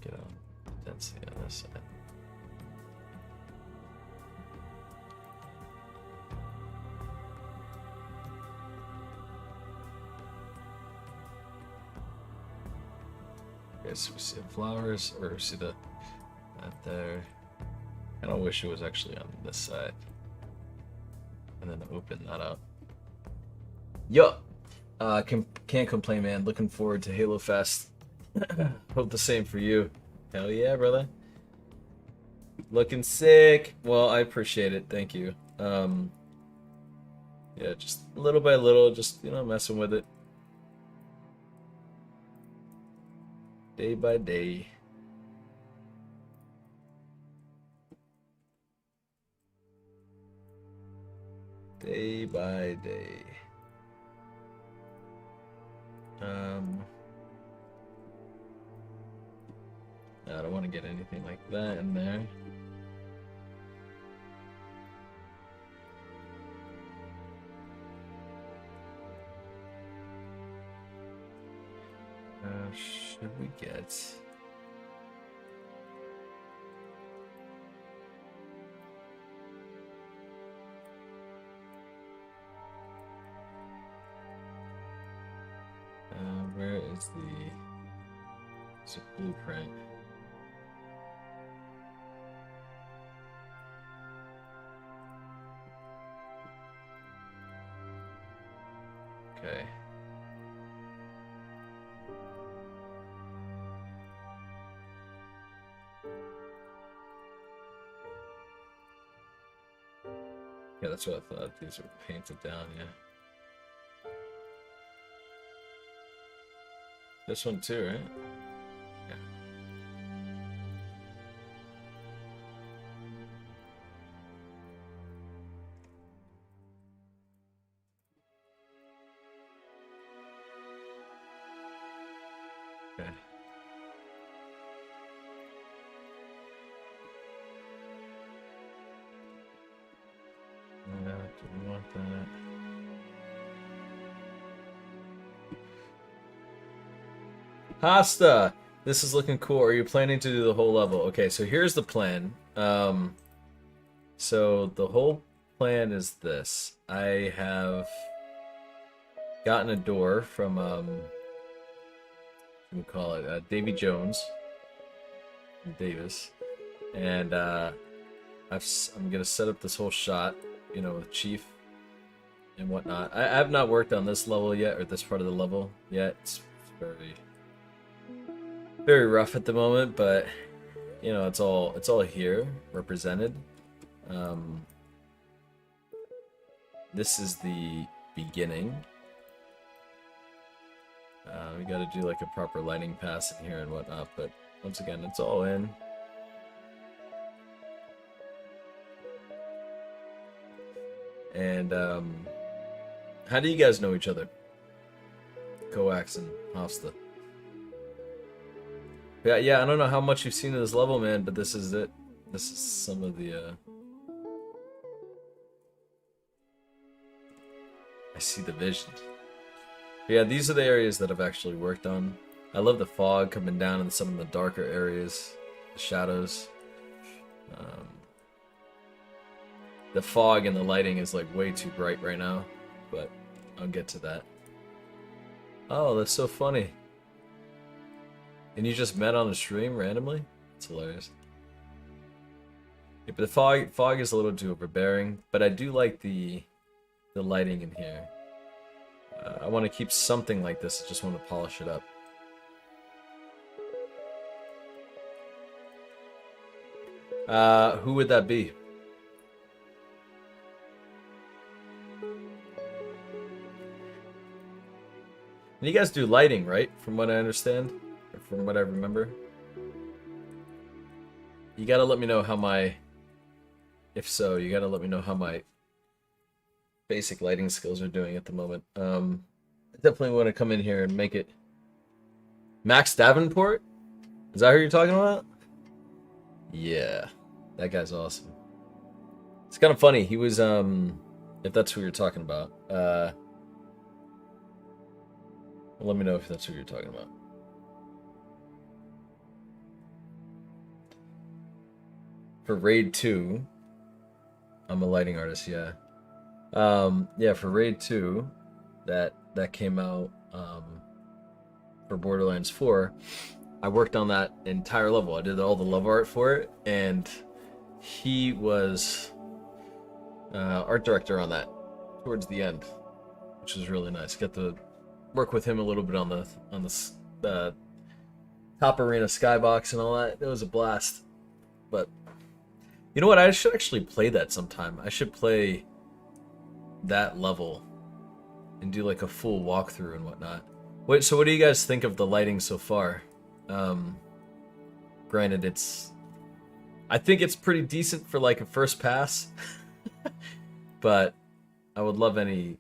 Get on density on this side. Okay, so we see the flowers, or see that there. I don't wish it was actually on this side. And then open that up. Yup! Can't complain, man. Looking forward to Halo Fest. Hope the same for you. Hell yeah, brother. Looking sick. Well, I appreciate it. Thank you. Yeah, just little by little, just, you know, messing with it. Day by day. Day by day. I don't want to get anything like that in there. Should we get... where is the blueprint? Okay. Yeah, that's what I thought. These were painted down, yeah. This one too, right? Yeah. Okay. Do we want that? Hasta! This is looking cool. Are you planning to do the whole level? Okay, so here's the plan. So the whole plan is this. I have gotten a door from what do we call it? Davy Jones from Davis, and I'm gonna set up this whole shot, you know, with Chief and whatnot. I have not worked on this level yet, or this part of the level yet. It's very, very rough at the moment, but you know, it's all here represented. This is the beginning. We got to do like a proper lighting pass in here and whatnot, but once again, it's all in. And how do you guys know each other? Coax and Hofsta. Yeah, I don't know how much you've seen of this level, man, but this is it. This is some of the I see the vision. But yeah, these are the areas that I've actually worked on. I love the fog coming down in some of the darker areas, the shadows. The fog and the lighting is like way too bright right now, but I'll get to that. Oh, that's so funny. And you just met on the stream randomly? It's hilarious. Yeah, but the fog is a little too overbearing, but I do like the lighting in here. I want to keep something like this. I just want to polish it up. Who would that be? And you guys do lighting, right? From what I understand, or from what I remember. You gotta let me know how my... If so, you gotta let me know how my basic lighting skills are doing at the moment. I definitely want to come in here and make it... Max Davenport? Is that who you're talking about? Yeah. That guy's awesome. It's kind of funny. He was, if that's who you're talking about. Let me know if that's who you're talking about. For Raid 2, I'm a lighting artist, yeah. Yeah, for Raid 2, that came out for Borderlands 4, I worked on that entire level. I did all the love art for it, and he was art director on that towards the end, which was really nice. Got to work with him a little bit on the top arena skybox and all that. It was a blast. But you know what? I should actually play that sometime. I should play that level and do like a full walkthrough and whatnot. Wait, so what do you guys think of the lighting so far? Granted, I think it's pretty decent for like a first pass, but I would love any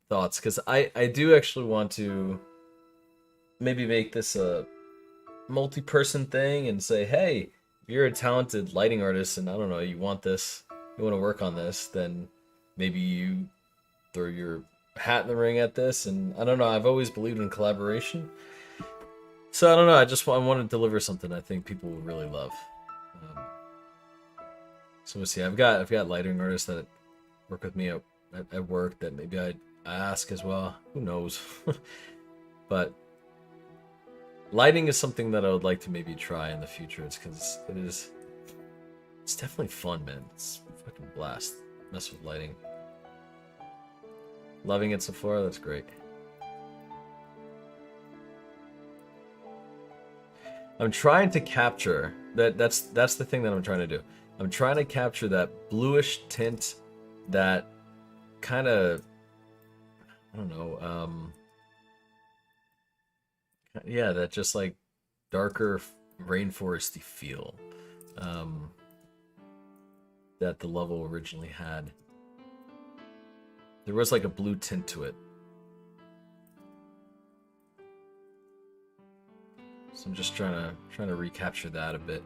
thoughts, because I do actually want to maybe make this a multi-person thing and say, hey, if you're a talented lighting artist and I don't know, you want this, you want to work on this, then maybe you throw your hat in the ring at this. And I don't know, I've always believed in collaboration, so I don't know, I want to deliver something I think people will really love. So we'll see. I've got lighting artists that work with me at work that maybe I ask as well. Who knows? But lighting is something that I would like to maybe try in the future. It's because it's definitely fun, man. It's a fucking blast. Mess with lighting. Loving it so far. That's great. I'm trying to capture that's the thing that I'm trying to do. I'm trying to capture that bluish tint, that kind of, I don't know, yeah, that just like darker rainforesty feel that the level originally had. There was like a blue tint to it. So I'm just trying to recapture that a bit.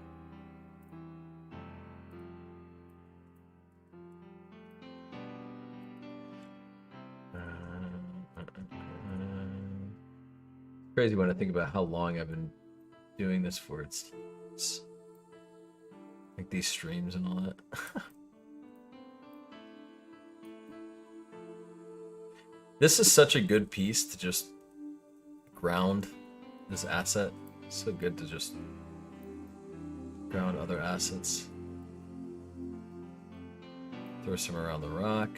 Crazy when I think about how long I've been doing this for. It's like these streams and all that. This is such a good piece to just ground this asset. So good to just ground other assets. Throw some around the rock.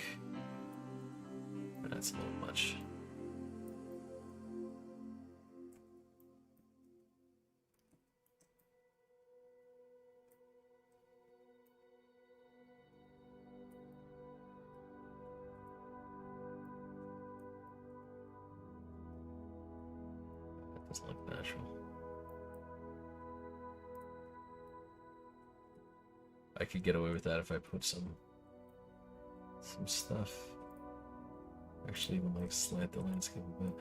That's a little much. That doesn't look natural. I could get away with that if I put some stuff. Actually, even like slant the landscape a bit.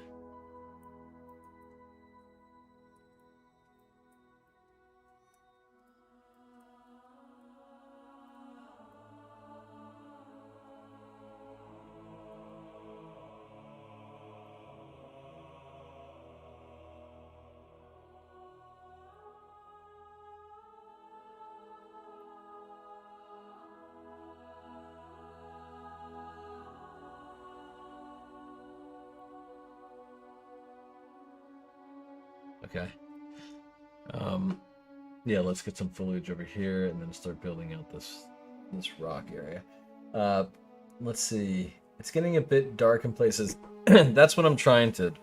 Okay. Yeah, let's get some foliage over here and then start building out this rock area. Let's see. It's getting a bit dark in places. That's what I'm trying to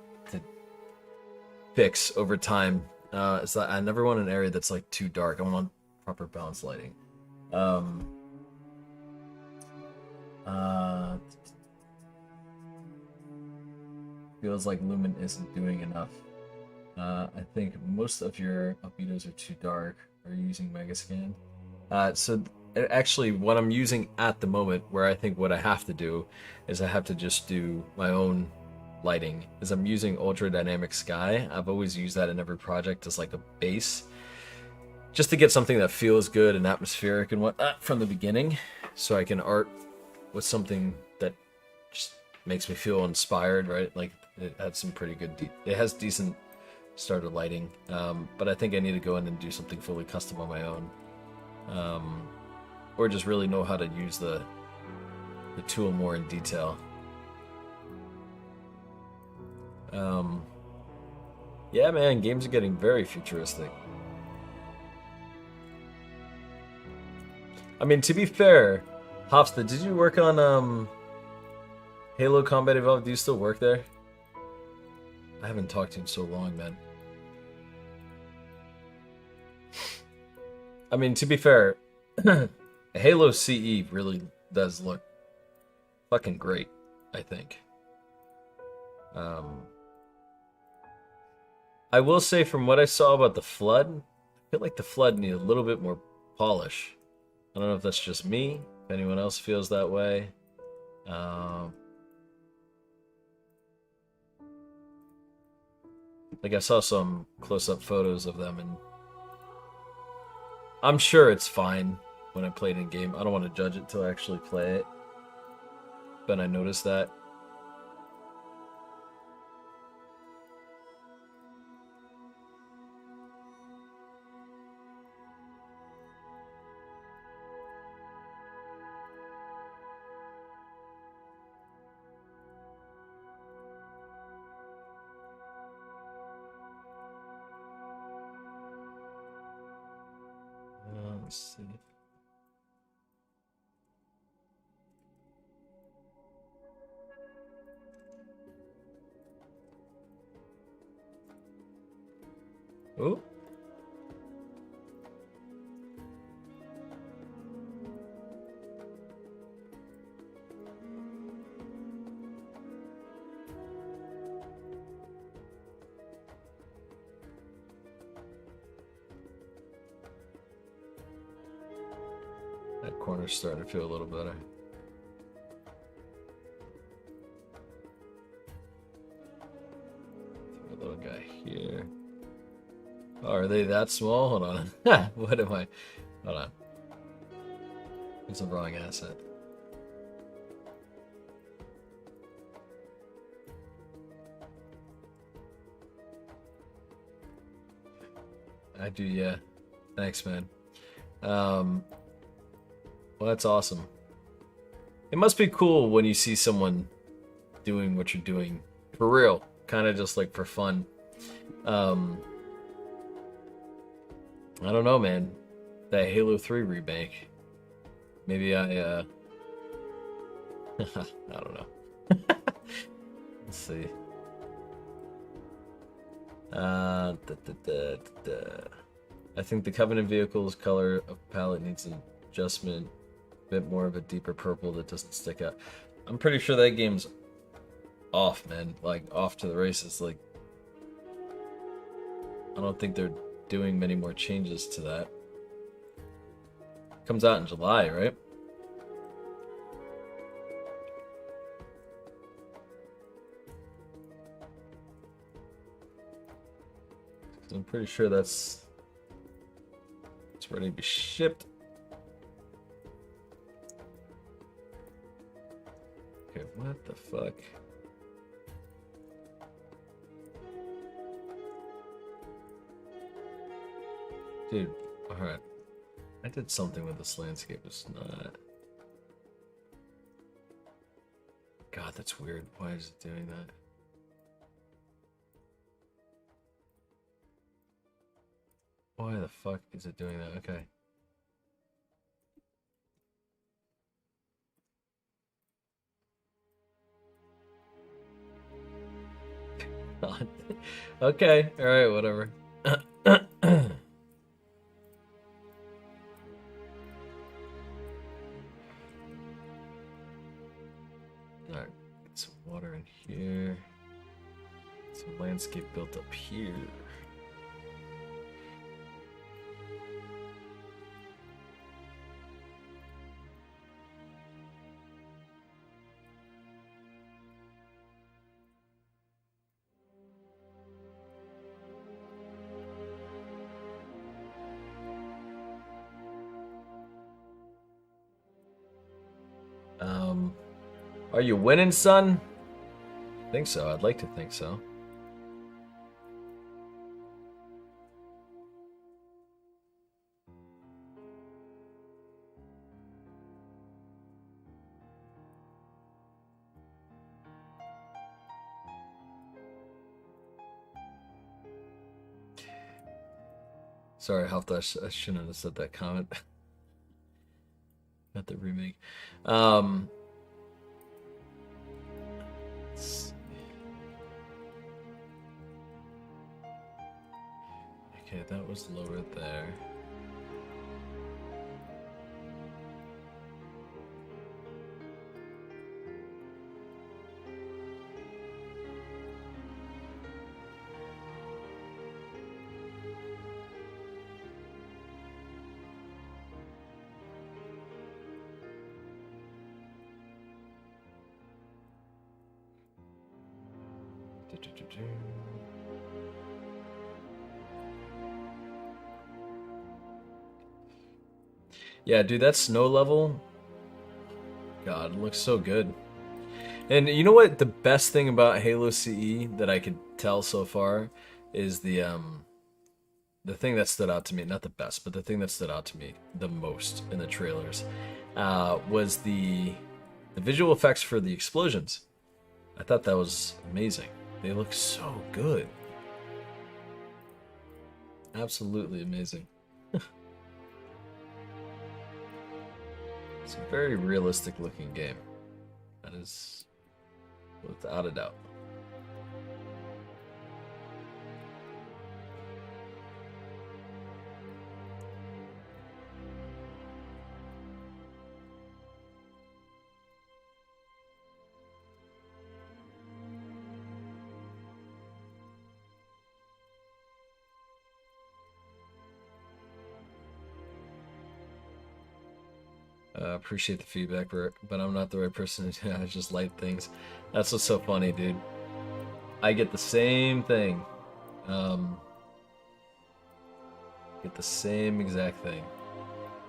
fix over time. Is that I never want an area that's like too dark. I want proper balanced lighting. Feels like Lumen isn't doing enough. I think most of your albedos are too dark. Are you using Megascan? So actually, what I'm using at the moment, where I think what I have to do is I have to just do my own lighting, is I'm using Ultra Dynamic Sky. I've always used that in every project as like a base, just to get something that feels good and atmospheric and whatnot from the beginning, so I can art with something that just makes me feel inspired, right? Like it has some pretty good, it has decent starter lighting, but I think I need to go in and do something fully custom on my own, or just really know how to use the tool more in detail. Yeah, man, games are getting very futuristic. I mean, to be fair, Hofstad, did you work on Halo Combat Evolved? Do you still work there? I haven't talked to you in so long, man. I mean, to be fair, Halo CE really does look fucking great, I think. I will say, from what I saw about the Flood, I feel like the Flood needed a little bit more polish. I don't know if that's just me, if anyone else feels that way. Like, I saw some close-up photos of them, and I'm sure it's fine when I play it in game. I don't want to judge it till I actually play it, but I noticed that. Let's see. Oh. That corner's starting to feel a little better. Throw a little guy here. Oh, are they that small? Hold on. What am I? Hold on. It's the wrong asset. I do, yeah. Thanks, man. Well, that's awesome. It must be cool when you see someone doing what you're doing for real, kind of just like for fun. I don't know, man. That Halo 3 remake. Maybe I I don't know. Let's see. I think the Covenant vehicle's color of palette needs an adjustment. A bit more of a deeper purple that doesn't stick out. I'm pretty sure that game's off, man. Like, off to the races. Like, I don't think they're doing many more changes to that. Comes out in July, right? I'm pretty sure it's ready to be shipped. Okay, what the fuck? Dude, alright. I did something with this landscape, it's not... God, that's weird. Why is it doing that? Why the fuck is it doing that? Okay. Okay, alright, whatever. Alright, get some water in here. Some landscape built up here. Are you winning, son? I think so. I'd like to think so. Sorry, I shouldn't have said that comment. Not the remake. Okay, that was lower there. Yeah, dude, that snow level, God, it looks so good. And you know what? The best thing about Halo CE that I could tell so far is the thing that stood out to me, not the best, but the thing that stood out to me the most in the trailers was the visual effects for the explosions. I thought that was amazing. They look so good. Absolutely amazing. It's a very realistic looking game. That is without a doubt. Appreciate the feedback, but I'm not the right person to just light things. That's what's so funny, dude. I get the same thing. Get the same exact thing.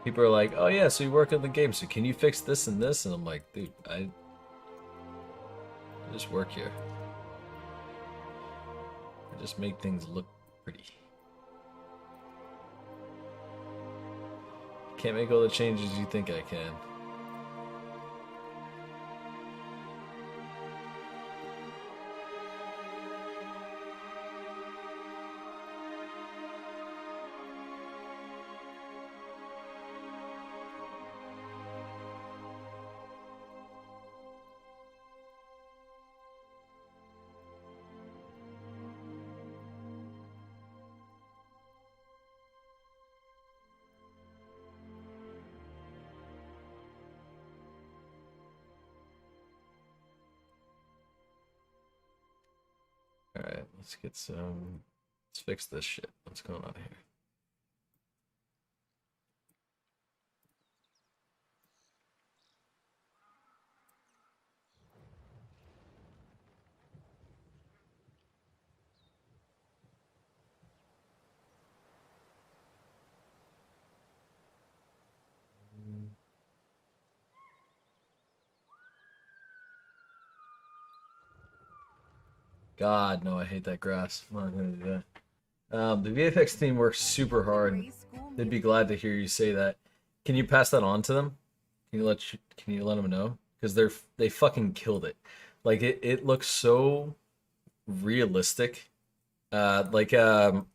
People are like, "Oh yeah, so you work on the game, so can you fix this and this?" And I'm like, "Dude, I just work here. I just make things look pretty. Can't make all the changes you think I can." let's get some. Let's fix this shit. What's going on here? God, no, I hate that grass. I'm not gonna do that. The VFX team works super hard. They'd be glad to hear you say that. Can you pass that on to them? Can you let them know? Because they fucking killed it. Like it looks so realistic. What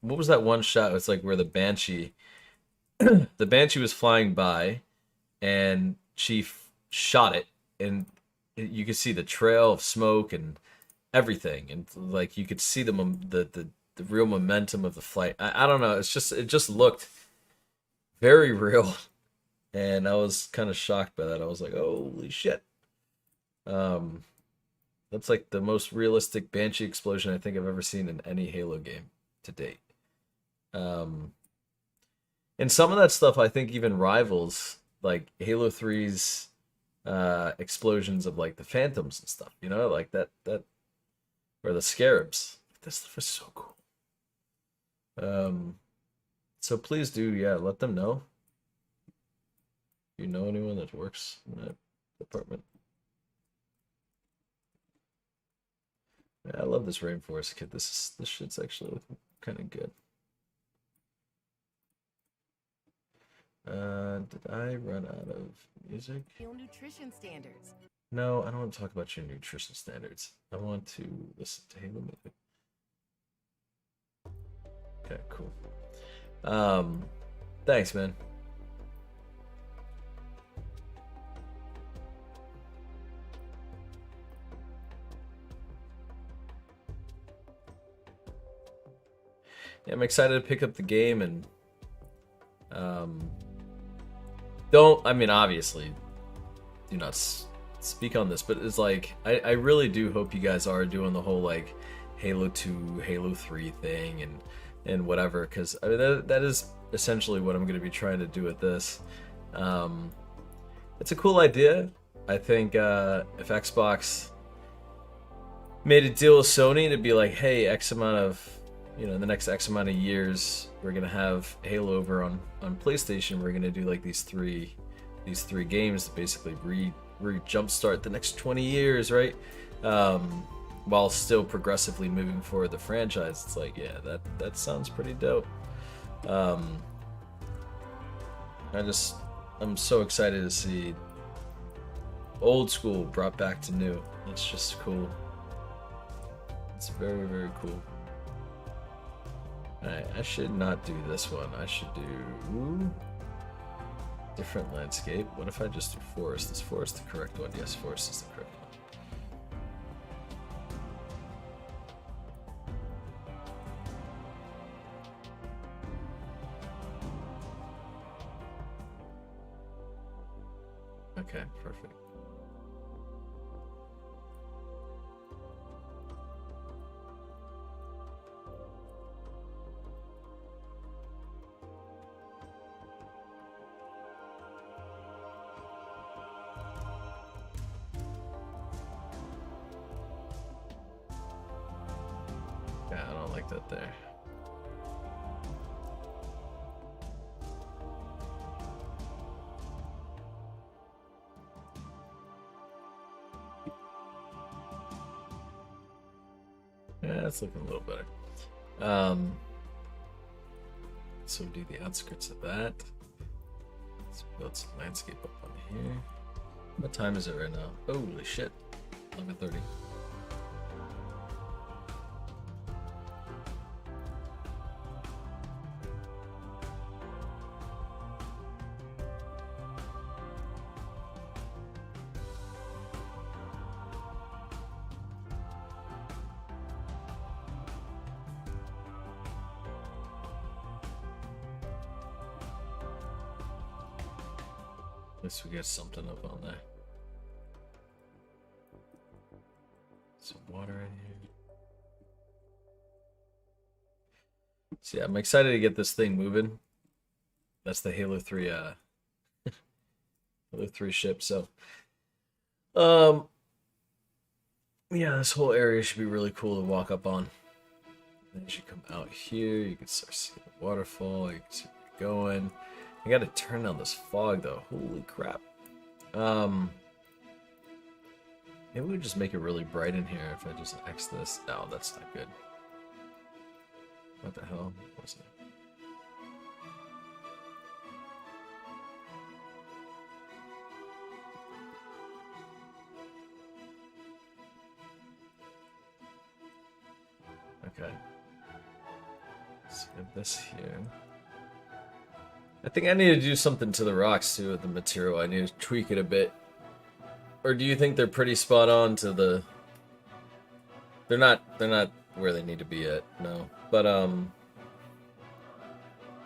was that one shot? It's like where the Banshee was flying by, and she shot it, and you could see the trail of smoke and everything, and like you could see the real momentum of the flight. I don't know. It just looked very real, and I was kind of shocked by that. I was like, holy shit. Um, that's like the most realistic Banshee explosion I think I've ever seen in any Halo game to date. Um, and some of that stuff I think even rivals like Halo 3's explosions of like the Phantoms and stuff, you know, like that or the Scarabs. That stuff is so cool. So please do, yeah, let them know. If you know anyone that works in that department. Yeah, I love this rainforest kit. This shit's actually looking kind of good. Did I run out of music? Nutrition standards. No, I don't want to talk about your nutrition standards. I want to listen to Halo music. Okay, cool. Thanks, man. Yeah, I'm excited to pick up the game and I mean, obviously, do not speak on this, but it's like, I really do hope you guys are doing the whole, like, Halo 2, Halo 3 thing and whatever, because I mean, that is essentially what I'm going to be trying to do with this. It's a cool idea. I think if Xbox made a deal with Sony to be like, hey, X amount of, the next X amount of years, we're gonna have Halo over on PlayStation. We're gonna do like these three games to basically jumpstart the next 20 years, right? While still progressively moving forward the franchise. It's like, yeah, that sounds pretty dope. I'm so excited to see old school brought back to new. It's just cool. It's very, very cool. Alright, I should not do this one. I should do different landscape. What if I just do forest? Is forest the correct one? Yes, forest is the correct one. Okay, perfect. Yeah, I don't like that there. Yeah, it's looking a little better. So do the outskirts of that. Let's build some landscape up on here. What time is it right now? Holy shit. 11:30. At least we get something up on there. Some water in here. So yeah, I'm excited to get this thing moving. That's the Halo 3 Halo 3 ship. So um yeah, this whole area should be really cool to walk up on. And as you come out here, you can start seeing the waterfall, you can see where you're going. I gotta turn on this fog though. Holy crap. Maybe we just make it really bright in here if I just X this. No, that's not good. What the hell was it? Okay. Let's get this here. I think I need to do something to the rocks too with the material. I need to tweak it a bit. Or do you think they're pretty spot on to the... They're not where they need to be yet, no. But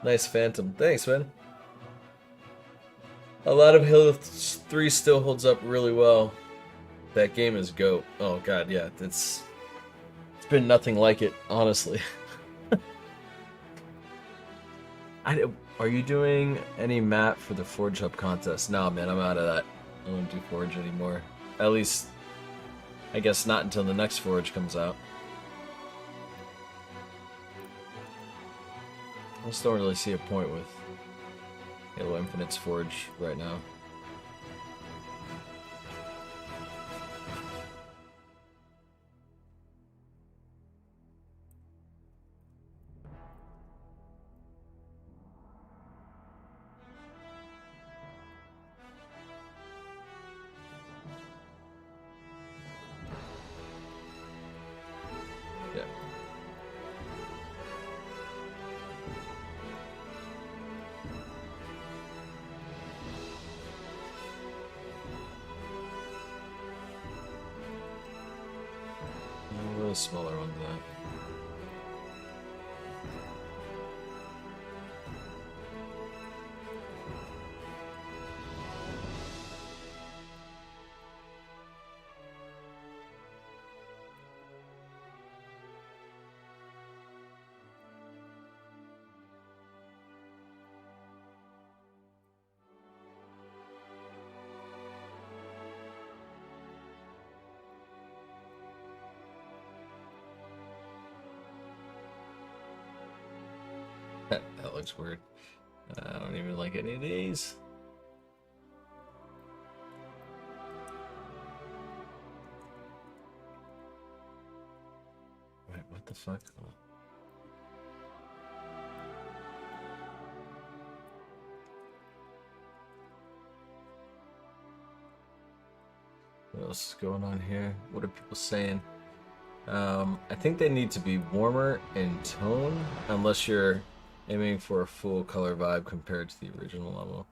nice Phantom. Thanks, man. A lot of Halo 3 still holds up really well. That game is GOAT. Oh god, yeah. It's been nothing like it, honestly. Are you doing any map for the Forge Hub contest? No, man, I'm out of that. I don't do Forge anymore. At least, I guess not until the next Forge comes out. I just don't really see a point with Halo Infinite's Forge right now. Yeah. A little smaller one than that. That looks weird. I don't even like any of these. Wait, what the fuck? Oh. What else is going on here? What are people saying? I think they need to be warmer in tone, unless you're aiming for a full color vibe compared to the original level.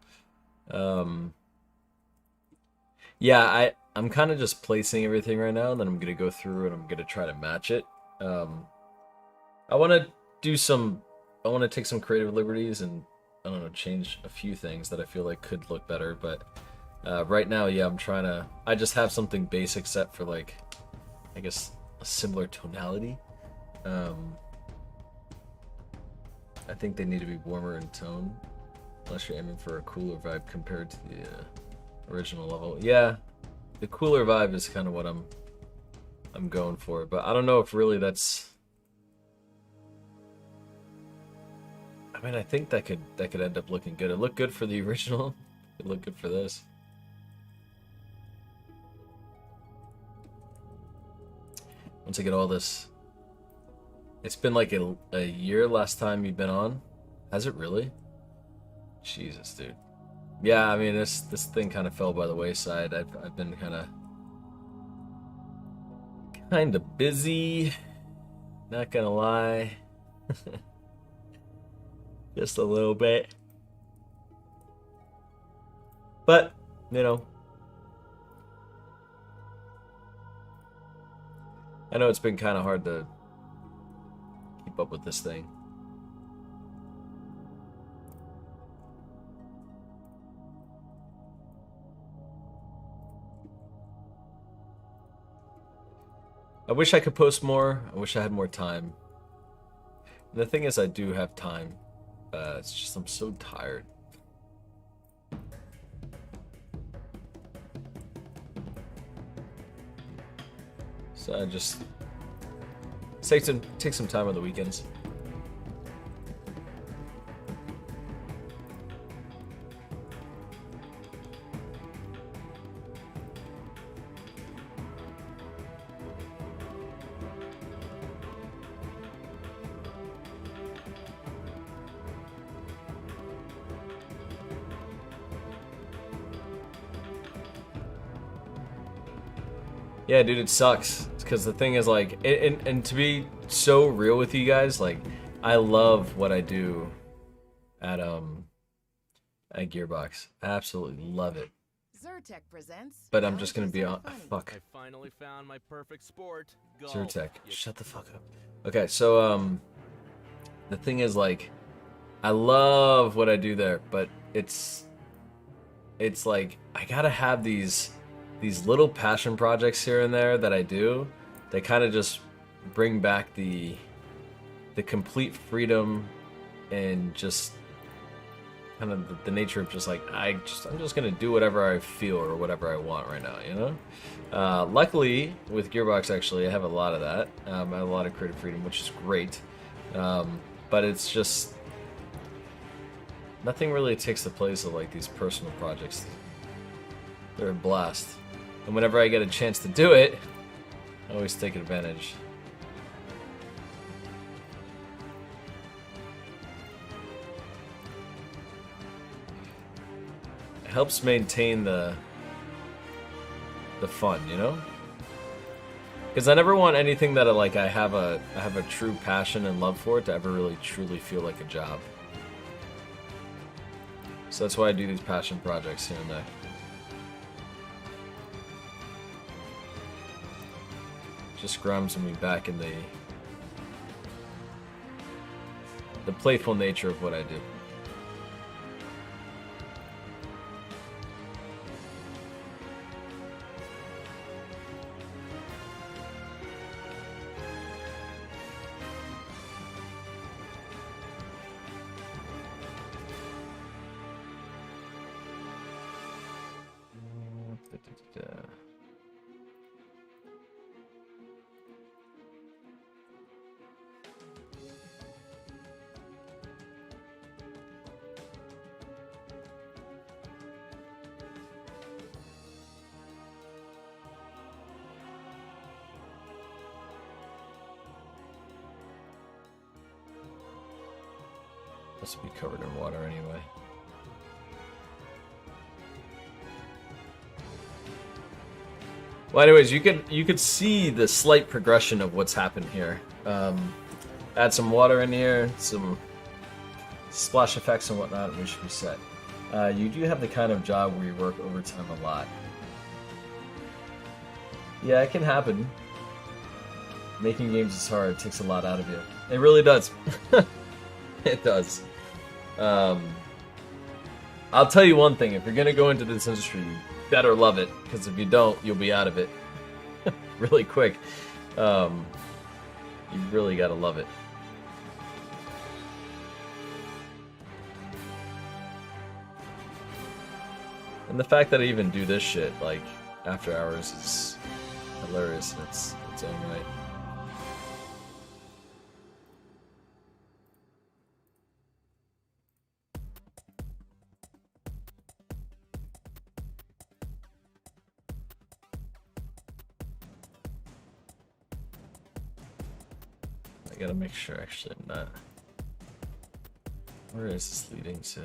Yeah, I'm kind of just placing everything right now, and then I'm gonna go through and I'm gonna try to match it. I want to do some. I want to take some creative liberties and I don't know, change a few things that I feel like could look better. But right now, yeah, I'm trying to. I just have something basic set for like, I guess a similar tonality. I think they need to be warmer in tone, unless you're aiming for a cooler vibe compared to the original level. Yeah, the cooler vibe is kind of what I'm going for, but I don't know if really that's. I mean, I think that could end up looking good. It looked good for the original. It looked good for this. Once I get all this, it's been like a year last time you've been on. Has it really? Jesus, dude. Yeah, I mean this thing kind of fell by the wayside. I've been kind of busy. Not gonna lie. Just a little bit. But, you know, I know it's been kind of hard to keep up with this thing. I wish I could post more. I wish I had more time. The thing is, I do have time. It's just I'm so tired. So I just take some time on the weekends. Yeah, dude, it sucks. Because the thing is, like, and to be so real with you guys, like, I love what I do at Gearbox. I absolutely love it. Zyrtec presents. But I'm just gonna be on. Fuck. I finally found my perfect sport. Golf. Zyrtec, shut the fuck up. Okay, so the thing is, like, I love what I do there, but it's like I gotta have these little passion projects here and there that I do. They kind of just bring back the complete freedom and just kind of the nature of just like I'm just gonna do whatever I feel or whatever I want right now, you know. Luckily with Gearbox, actually, I have a lot of that. I have a lot of creative freedom, which is great. But it's just nothing really takes the place of like these personal projects. They're a blast, and whenever I get a chance to do it, I always take advantage. It helps maintain the fun, you know? Because I never want anything that I have a true passion and love for it to ever really truly feel like a job. So that's why I do these passion projects here and there. Just grounds me back in the playful nature of what I do. This will be covered in water anyway. Well, anyways, you could see the slight progression of what's happened here. Add some water in here, some splash effects and whatnot, and we should be set. You do have the kind of job where you work overtime a lot. Yeah, it can happen. Making games is hard. It takes a lot out of you. It really does. It does. I'll tell you one thing. If you're gonna go into this industry, you better love it. Because if you don't, you'll be out of it really quick. You really gotta love it. And the fact that I even do this shit, like, after hours is hilarious in its own right. I gotta make sure actually I'm not. Where is this leading to?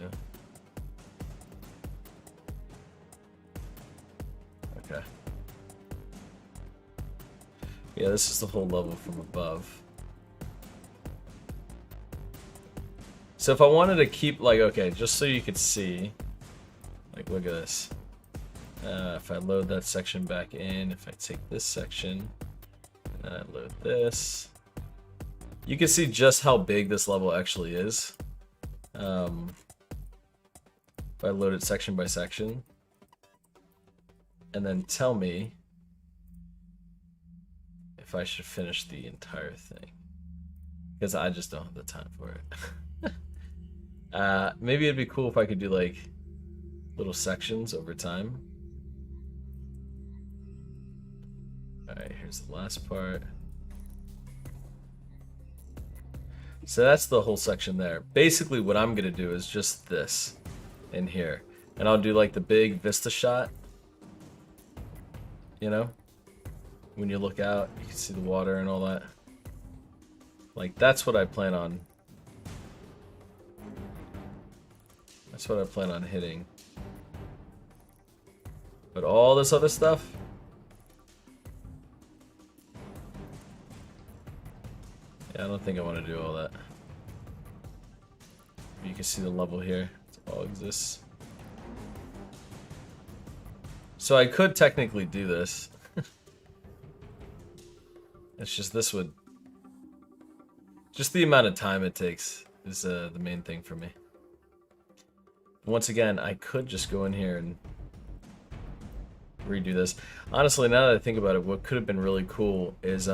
Okay. Yeah, this is the whole level from above. So if I wanted to keep, like, okay, just so you could see, like, look at this. If I load that section back in, if I take this section, and then I load this, you can see just how big this level actually is. If I load it section by section, and then tell me if I should finish the entire thing. because I just don't have the time for it. Maybe it'd be cool if I could do like little sections over time. Alright, here's the last part. So that's the whole section there. Basically what I'm gonna do is just this in here. And I'll do like the big vista shot. You know? When you look out, you can see the water and all that. Like, that's what I plan on. That's what I plan on hitting. But all this other stuff, yeah, I don't think I want to do all that. You can see the level here. It all exists. So I could technically do this. It's just this would... Just the amount of time it takes is the main thing for me. Once again, I could just go in here and redo this. Honestly, now that I think about it, what could have been really cool is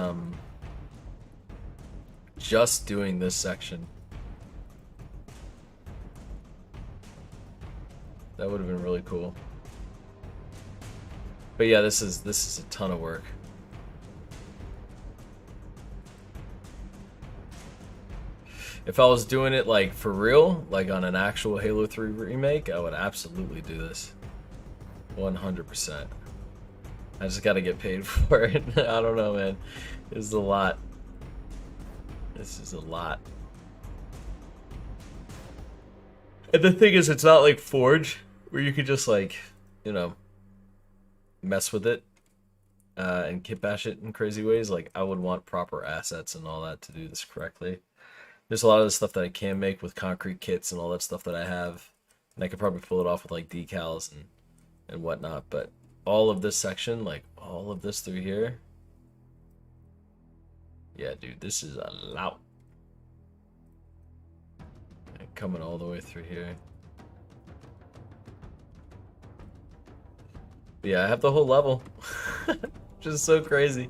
just doing this section. That would have been really cool. But yeah, this is a ton of work. If I was doing it like for real, like on an actual Halo 3 remake, I would absolutely do this. 100%. I just gotta get paid for it. I don't know, man. This is a lot. This is a lot. And the thing is, it's not like Forge, where you could just like, you know, mess with it and kit bash it in crazy ways. Like, I would want proper assets and all that to do this correctly. There's a lot of the stuff that I can make with concrete kits and all that stuff that I have. And I could probably pull it off with like decals and whatnot. But all of this section, like all of this through here. Yeah, dude, this is a lot. And coming all the way through here. But yeah, I have the whole level. Which is so crazy.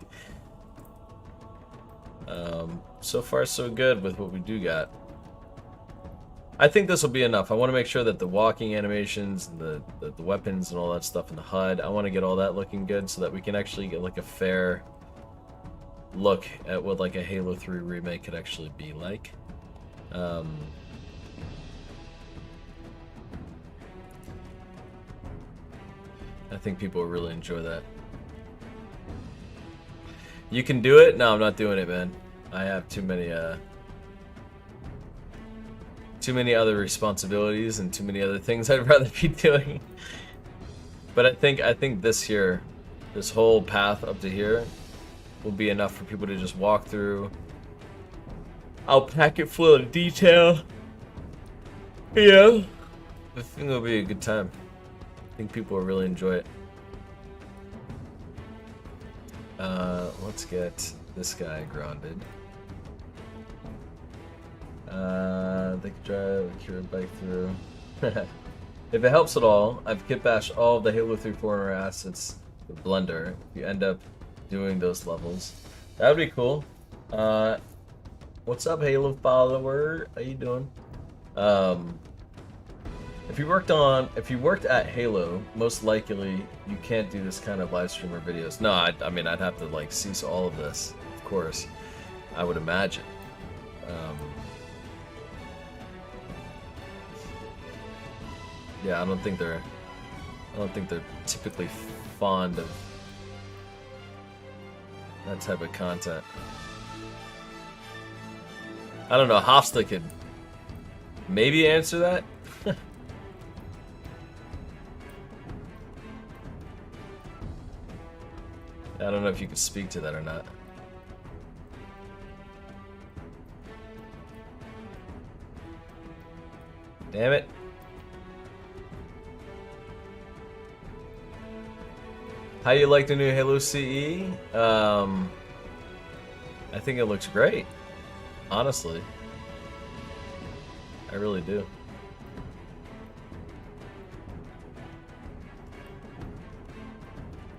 So far so good with what we do got. I think this will be enough. I want to make sure that the walking animations and the weapons and all that stuff in the HUD, I want to get all that looking good so that we can actually get like a fair look at what like a Halo 3 remake could actually be like. I think people will really enjoy that. You can do it? No, I'm not doing it, man. I have too many other responsibilities and too many other things I'd rather be doing. But I think this here, this whole path up to here, will be enough for people to just walk through. I'll pack it full of detail. Yeah. I think it'll be a good time. I think people will really enjoy it. Let's get this guy grounded. They could drive a Cure bike through. If it helps at all, I've kit bashed all of the Halo 3 400 assets with Blender. If you end up doing those levels, that would be cool. What's up, Halo follower? How you doing? If you worked at Halo, most likely you can't do this kind of live stream or videos. No, I mean I'd have to like cease all of this, of course. I would imagine. Yeah, I don't think they're typically fond of that type of content. I don't know. Hofsta could maybe answer that. I don't know if you could speak to that or not. Damn it. How you like the new Halo CE? I think it looks great. Honestly. I really do.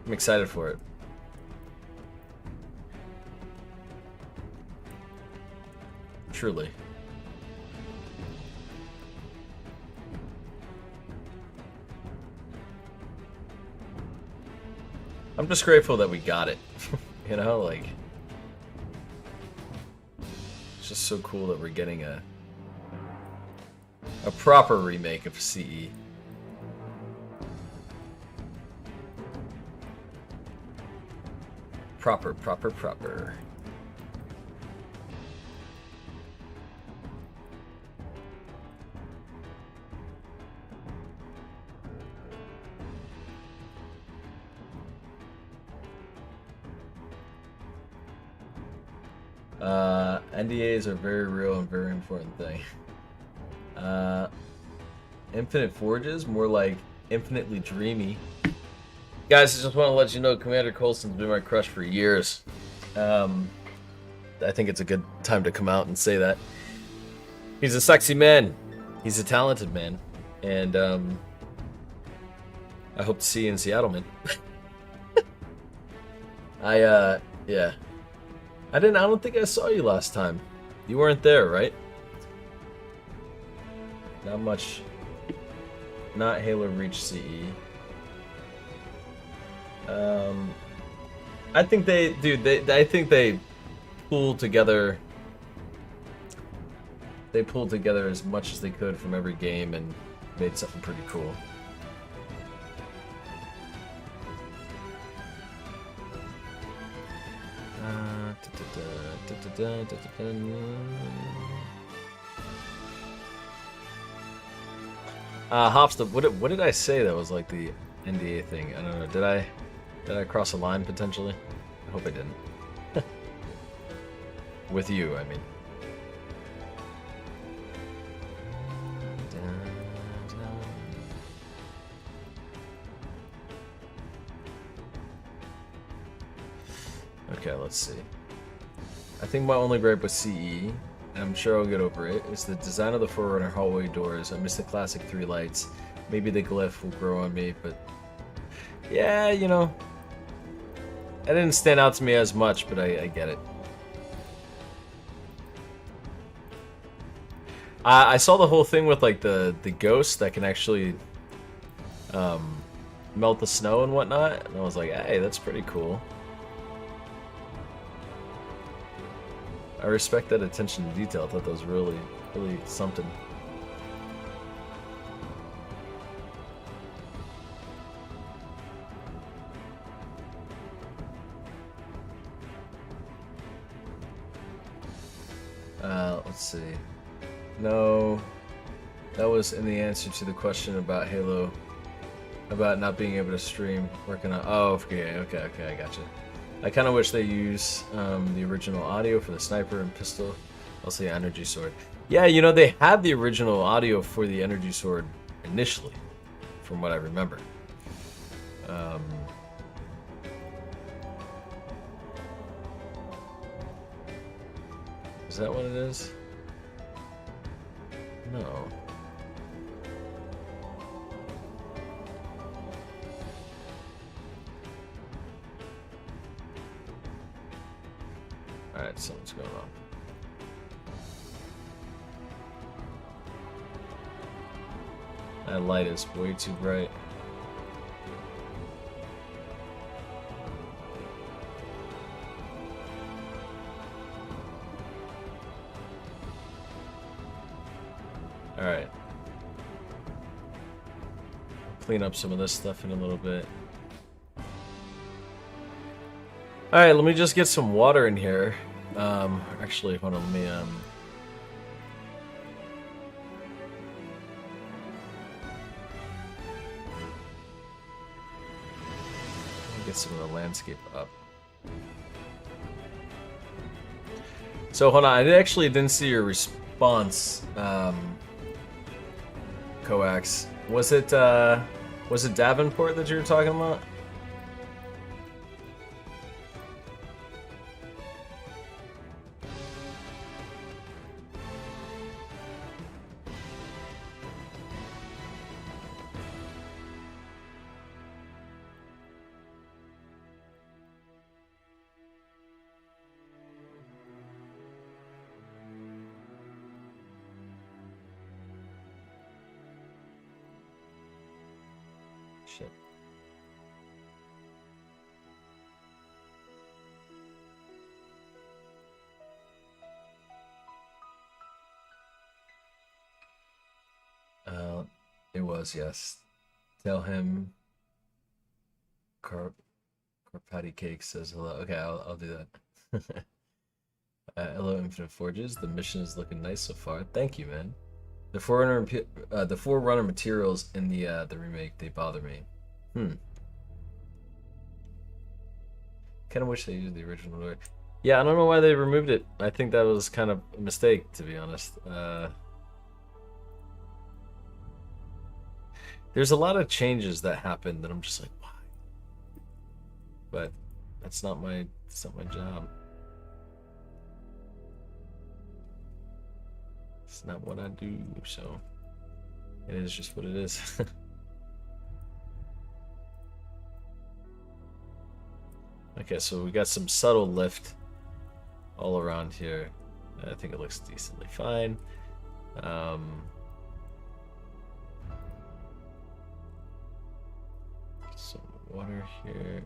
I'm excited for it. Truly. I'm just grateful that we got it. You know, like, it's just so cool that we're getting a proper remake of CE. Proper. NDAs are very real and very important thing. Infinite Forges, more like infinitely dreamy. Guys, I just want to let you know Commander Coulson's been my crush for years. I think it's a good time to come out and say that. He's a sexy man. He's a talented man. And I hope to see you in Seattle, man. Yeah. I don't think I saw you last time. You weren't there, right? Not much. Not Halo Reach CE. I think I think they pulled together. They pulled together as much as they could from every game and made something pretty cool. Hopsta, what did I say that was like the NDA thing? I don't know. Did I cross a line potentially? I hope I didn't. With you, I mean. Okay, let's see. I think my only gripe with CE, and I'm sure I'll get over it, is the design of the Forerunner hallway doors. I miss the classic 3 lights. Maybe the glyph will grow on me, but yeah, you know, it didn't stand out to me as much, but I get it. I saw the whole thing with like the ghost that can actually melt the snow and whatnot, and I was like, hey, that's pretty cool. I respect that attention to detail. I thought that was really something. Let's see. No, that was in the answer to the question about Halo, about not being able to stream. Working on. Oh, okay, I gotcha. I kind of wish they use the original audio for the sniper and pistol. Also, the energy sword. Yeah, you know, they had the original audio for the energy sword initially, from what I remember. Is that what it is? No. Alright, something's going on. That light is way too bright. Alright. Clean up some of this stuff in a little bit. Alright, let me just get some water in here. Actually, hold on, let me, get some of the landscape up. So, hold on, I actually didn't see your response, Coax. Was it Davenport that you were talking about? Shit. It was, yes. Tell him Carpati Cake says hello. Okay, I'll do that. Hello, Infinite Forges. The mission is looking nice so far. Thank you, man. The Forerunner materials in the remake, they bother me. Kind of wish they used the original story. Yeah, I don't know why they removed it. I think that was kind of a mistake, to be honest. There's a lot of changes that happened that I'm just like, why? But that's not my job. It's not what I do, so it is just what it is. Okay, so we got some subtle lift all around here. I think it looks decently fine. Some water here.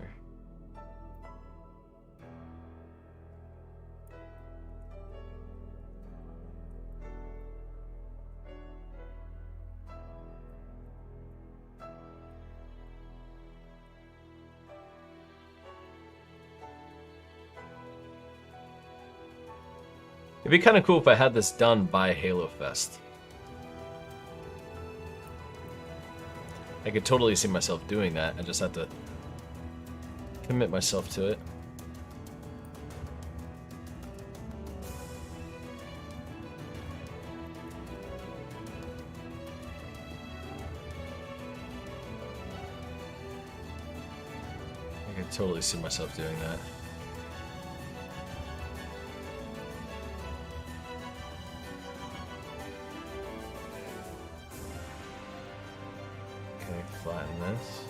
It'd be kind of cool if I had this done by Halo Fest. I could totally see myself doing that. I just have to commit myself to it. I could totally see myself doing that. Flatten this.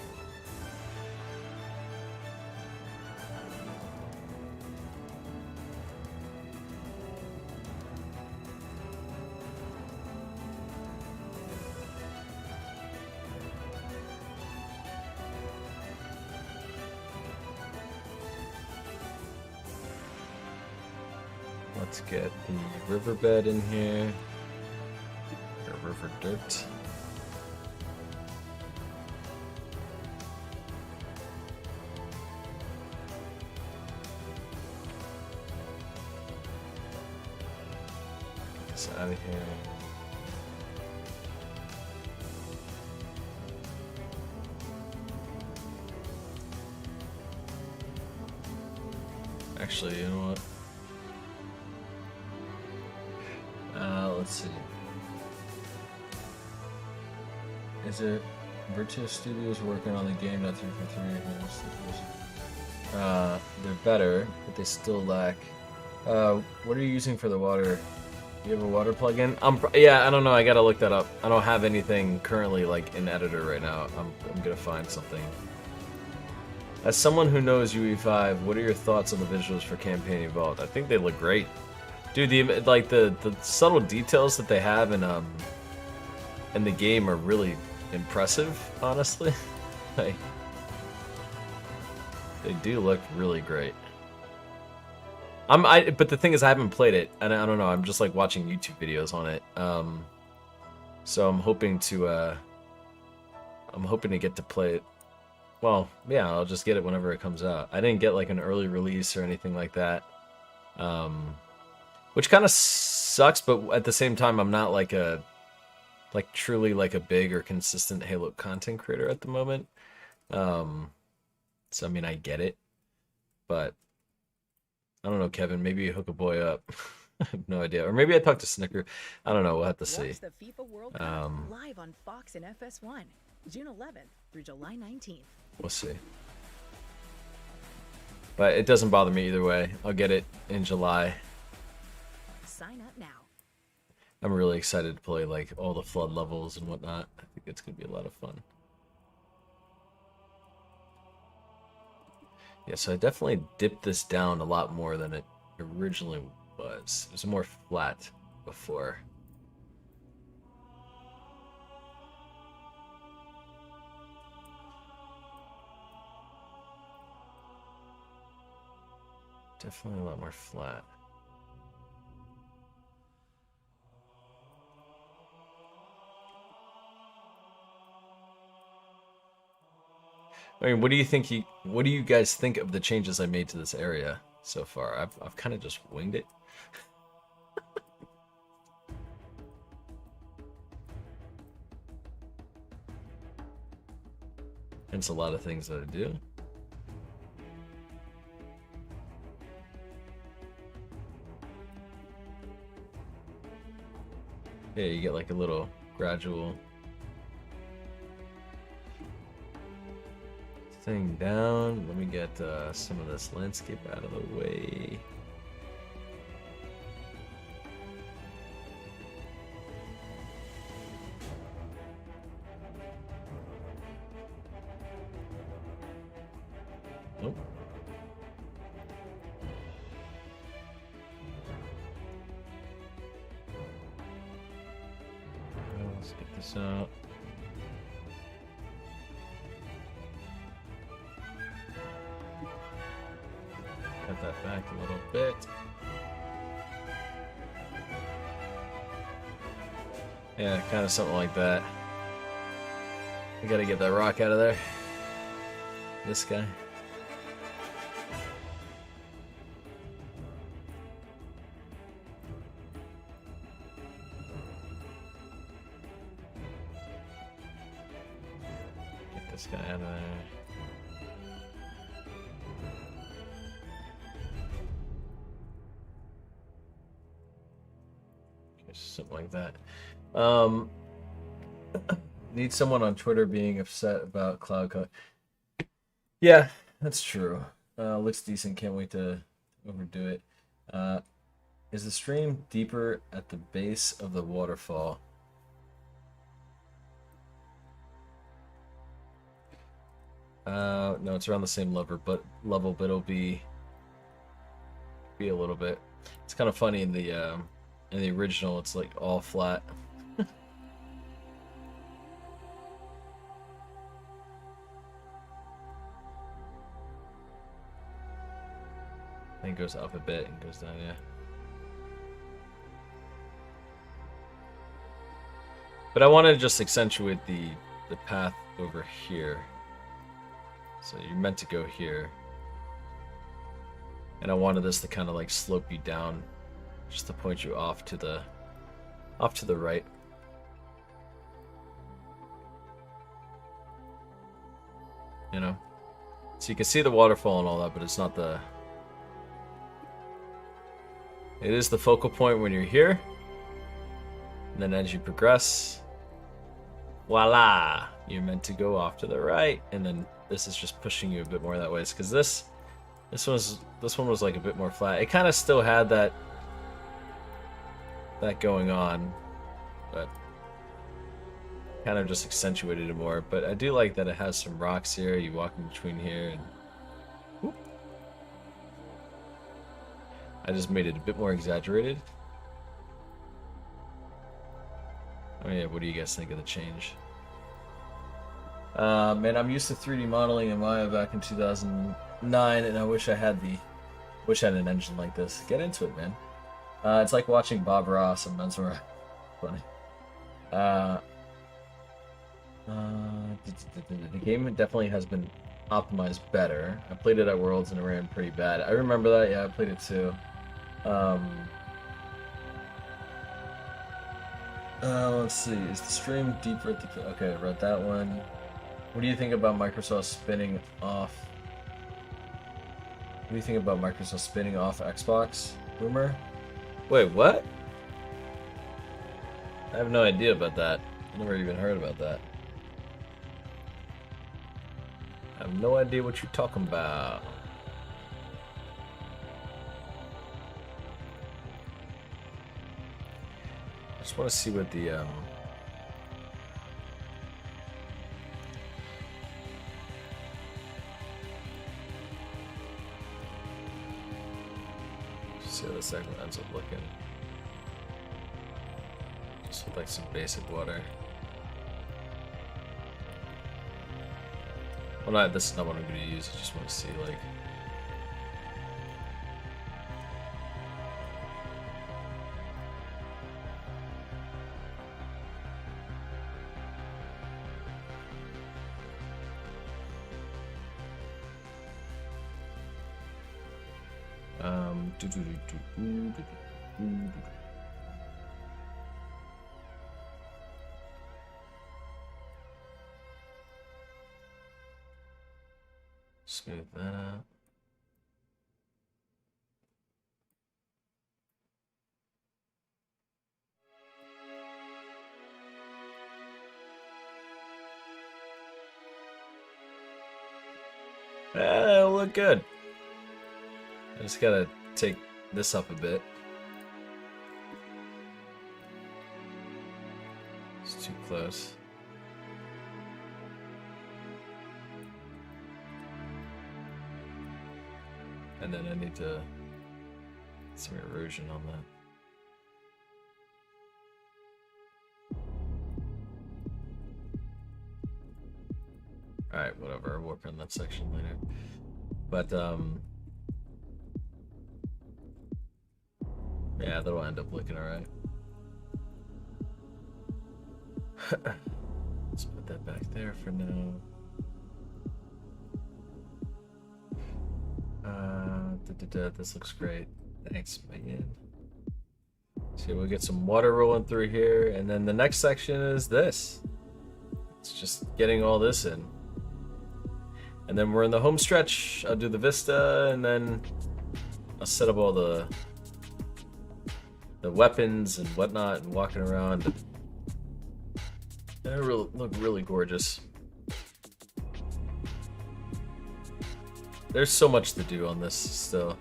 Let's get the riverbed in here. Or river dirt. Out of here. Actually, you know what? Let's see. Is it Virtua Studios working on the game? Not 343. They're better, but they still lack. What are you using for the water? You have a water plugin? Yeah, I don't know. I gotta look that up. I don't have anything currently like in editor right now. I'm gonna find something. As someone who knows UE5, what are your thoughts on the visuals for Campaign Evolved? I think they look great, dude. The subtle details that they have in the game are really impressive. Honestly, like they do look really great. But the thing is, I haven't played it, and I don't know. I'm just like watching YouTube videos on it. So I'm hoping to get to play it. Well, yeah, I'll just get it whenever it comes out. I didn't get like an early release or anything like that, which kind of sucks. But at the same time, I'm not like truly like a big or consistent Halo content creator at the moment. So I mean, I get it, but. I don't know, Kevin. Maybe you hook a boy up. I have no idea. Or maybe I talk to Snicker. I don't know. We'll have to see. Watch the FIFA World Cup live on Fox and FS1, June 11th through July 19th. We'll see. But it doesn't bother me either way. I'll get it in July. Sign up now. I'm really excited to play like all the flood levels and whatnot. I think it's going to be a lot of fun. Yeah, so I definitely dipped this down a lot more than it originally was. It was more flat before. Definitely a lot more flat. I mean, what do you guys think of the changes I made to this area so far? I've kind of just winged it. Hence a lot of things that I do. Yeah, you get like a little gradual thing down. Let me get some of this landscape out of the way. Nope. Let's get this out. Cut that back a little bit. Yeah, kind of something like that. We gotta get that rock out of there. This guy. Get this guy out of there. Something like that. Need someone on Twitter being upset about cloud cut. Yeah, that's true. Looks decent. Can't wait to overdo it. Is the stream deeper at the base of the waterfall? No, it's around the same level, but it'll be a little bit. It's kind of funny in the original. It's like all flat. I think it goes up a bit and goes down, yeah. But I want to just accentuate the path over here. So you're meant to go here. And I wanted this to kind of like slope you down, just to point you off to the right. You know? So you can see the waterfall and all that, but it's not the... It is the focal point when you're here. And then as you progress, voila! You're meant to go off to the right, and then this is just pushing you a bit more that way. Because this one was like a bit more flat. It kind of still had that going on, but kind of just accentuated it more. But I do like that it has some rocks here. You walk in between here, and whoop. I just made it a bit more exaggerated. Oh yeah, what do you guys think of the change? Man, I'm used to 3D modeling in Maya back in 2009, and I wish I had an engine like this. Get into it, man. It's like watching Bob Ross and Menzora. Funny. The game definitely has been optimized better. I played it at Worlds and it ran pretty bad. I remember that. Yeah, I played it too. Let's see. Is the stream deeper at the... Okay, I read that one. What do you think about Microsoft spinning off... What do you think about Microsoft spinning off Xbox? Rumor? Wait, what? I have no idea about that. I never even heard about that. I have no idea what you're talking about. I just want to see what the see how this segment ends up looking. Just with like some basic water. Well, this is not what I'm going to use. I just want to see like Smooth that out. It'll look good. I just gotta take this up a bit. It's too close. And then I need to get some erosion on that. Alright, whatever, I'll work on that section later. But, yeah, that'll end up looking alright. Let's put that back there for now. This looks great. Thanks, man. So we'll get some water rolling through here, and then the next section is this. It's just getting all this in. And then we're in the home stretch. I'll do the vista, and then I'll set up all the weapons and whatnot, and walking around. They look really gorgeous. There's so much to do on this still.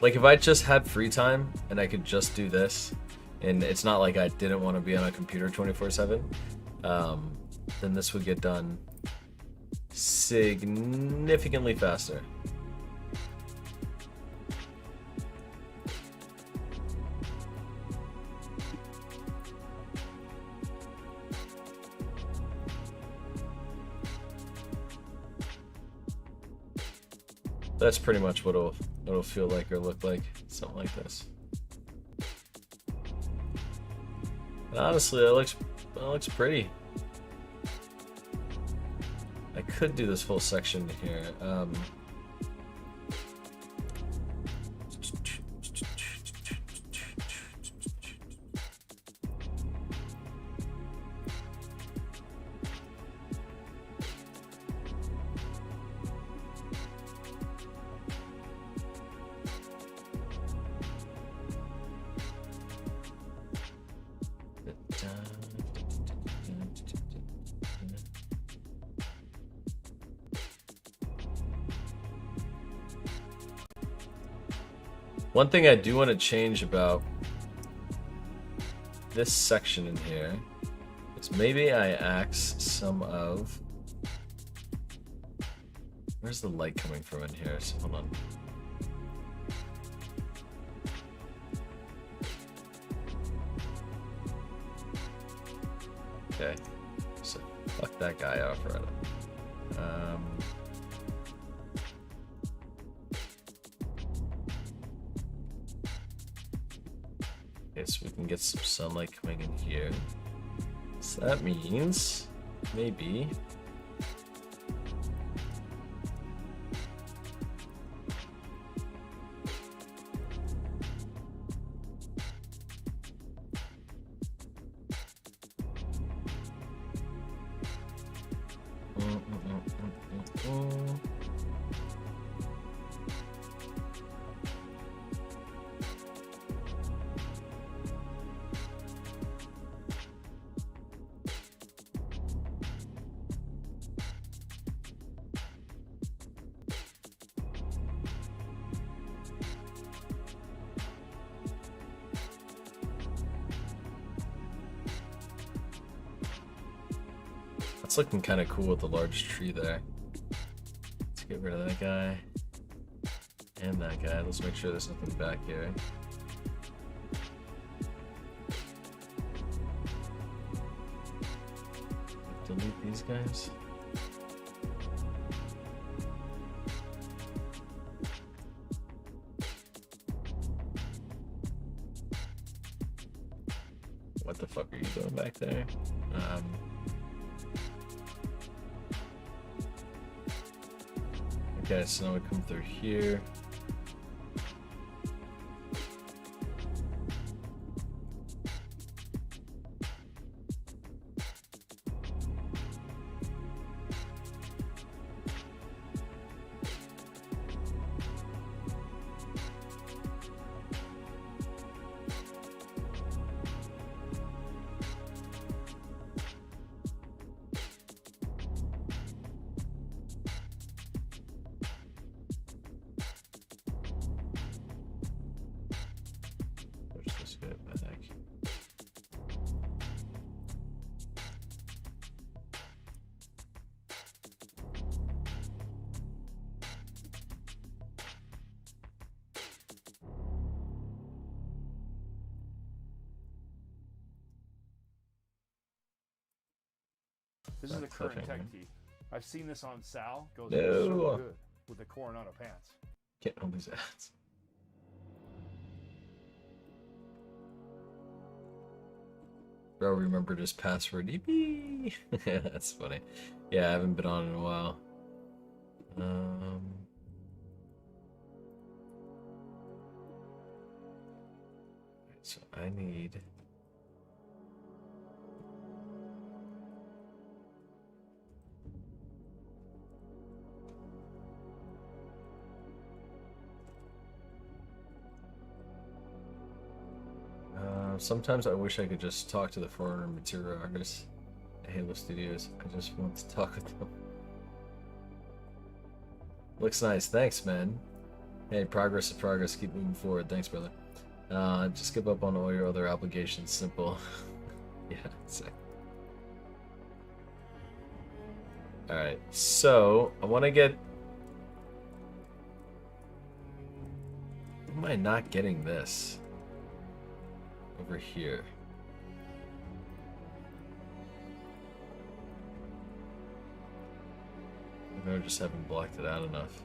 Like, if I just had free time and I could just do this, and it's not like I didn't want to be on a computer 24/7, then this would get done significantly faster. That's pretty much what it'll feel like or look like, something like this. And honestly, that looks pretty. I could do this full section here. One thing I do want to change about this section in here is maybe I axe some of... Where's the light coming from in here? So hold on. Okay, so fuck that guy off right now. Okay, so we can get some sunlight coming in here. So that means maybe it's looking kind of cool with the large tree there. Let's get rid of that guy and that guy. Let's make sure there's nothing back here. Delete these guys. What the fuck are you doing back there? Okay, so now we come through here. This is a That's current okay, tech man. key. I've seen this on Sal. Goes No. so good with the Coronado pants. Get all these ads. Bro, remembered his password. Yippee! That's funny. Yeah, I haven't been on in a while. So I need. Sometimes I wish I could just talk to the foreigner material artists at Halo Studios. I just want to talk with them. Looks nice. Thanks, man. Hey, progress is progress. Keep moving forward. Thanks, brother. Just give up on all your other obligations. Simple. Yeah, exactly. Alright, so I want to get... Why am I not getting this? Over here. Maybe I just haven't blocked it out enough.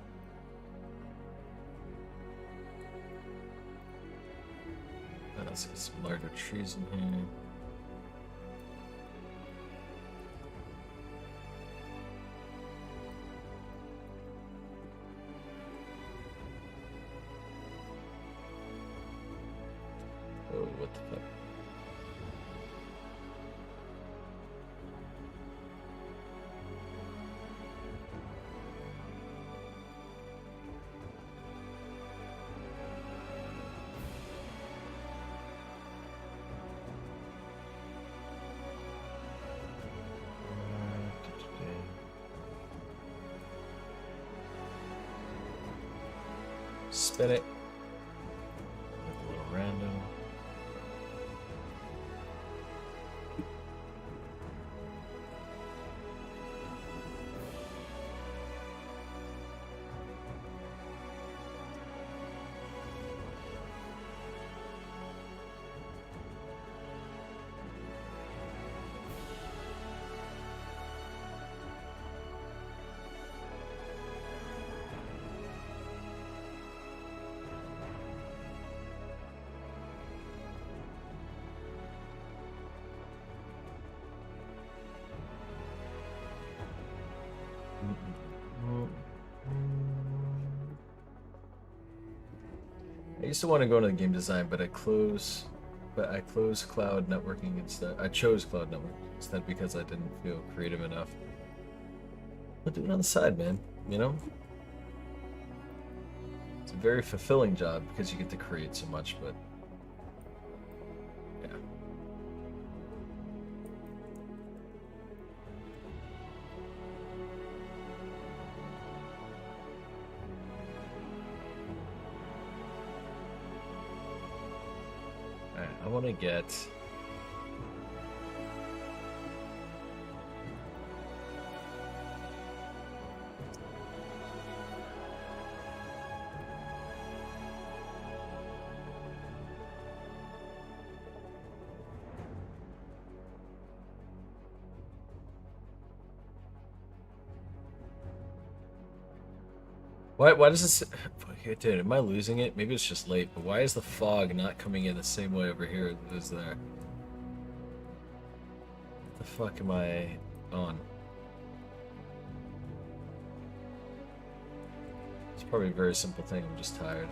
Let's get some larger trees in here. Oh, what the fuck? Spin it. Make a little random. I used to want to go into the game design, but I closed cloud networking instead. I chose cloud networking instead because I didn't feel creative enough. But do it on the side, man. You know, it's a very fulfilling job because you get to create so much. But yeah. Alright, I want to get... Why does this... Dude, am I losing it? Maybe it's just late, but why is the fog not coming in the same way over here as there? What the fuck am I on? It's probably a very simple thing, I'm just tired.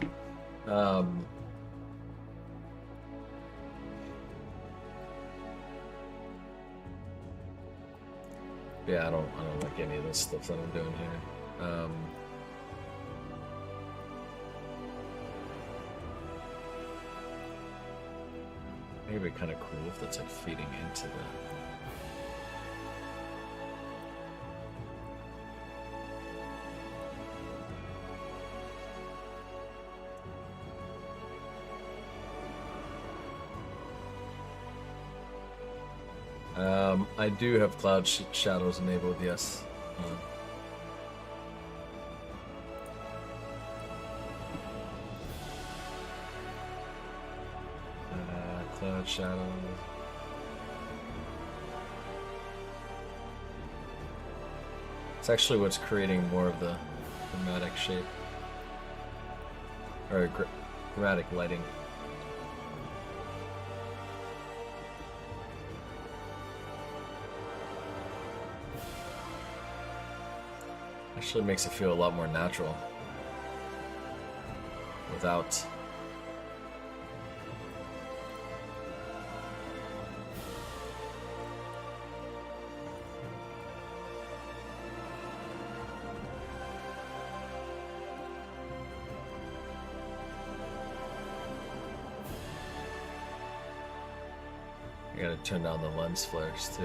Yeah, I don't like any of this stuff that I'm doing here. Maybe it'd be kind of cool if that's like feeding into the... I do have cloud shadows enabled, yes. Cloud shadows. It's actually what's creating more of the dramatic shape. Or dramatic lighting. Actually makes it feel a lot more natural. Without... I gotta turn down the lens flares too.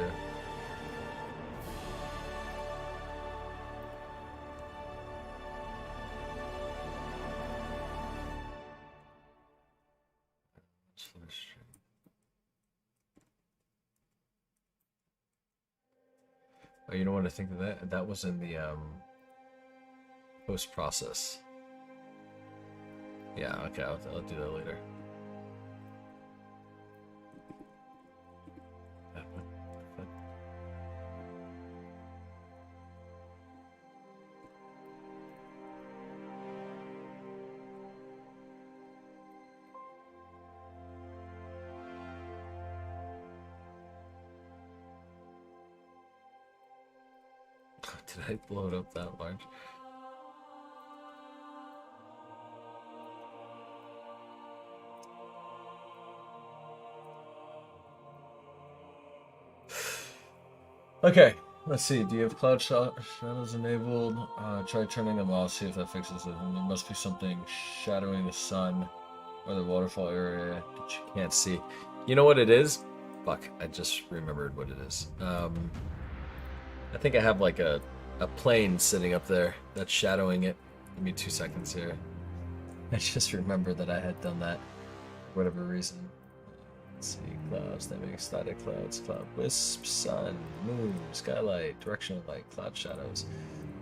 Oh, you know what I think of that? That was in the post process. Yeah, okay, I'll do that later. Did I blow it up that large? Okay, let's see. Do you have cloud shadows enabled? Try turning them off, see if that fixes it. And there must be something shadowing the sun or the waterfall area that you can't see. You know what it is? Fuck, I just remembered what it is. I think I have like a plane sitting up there that's shadowing it. Give me 2 seconds here. I just remembered that I had done that for whatever reason. Let's see, clouds, dynamic static clouds, cloud wisp, sun, moon, skylight, directional light, cloud shadows.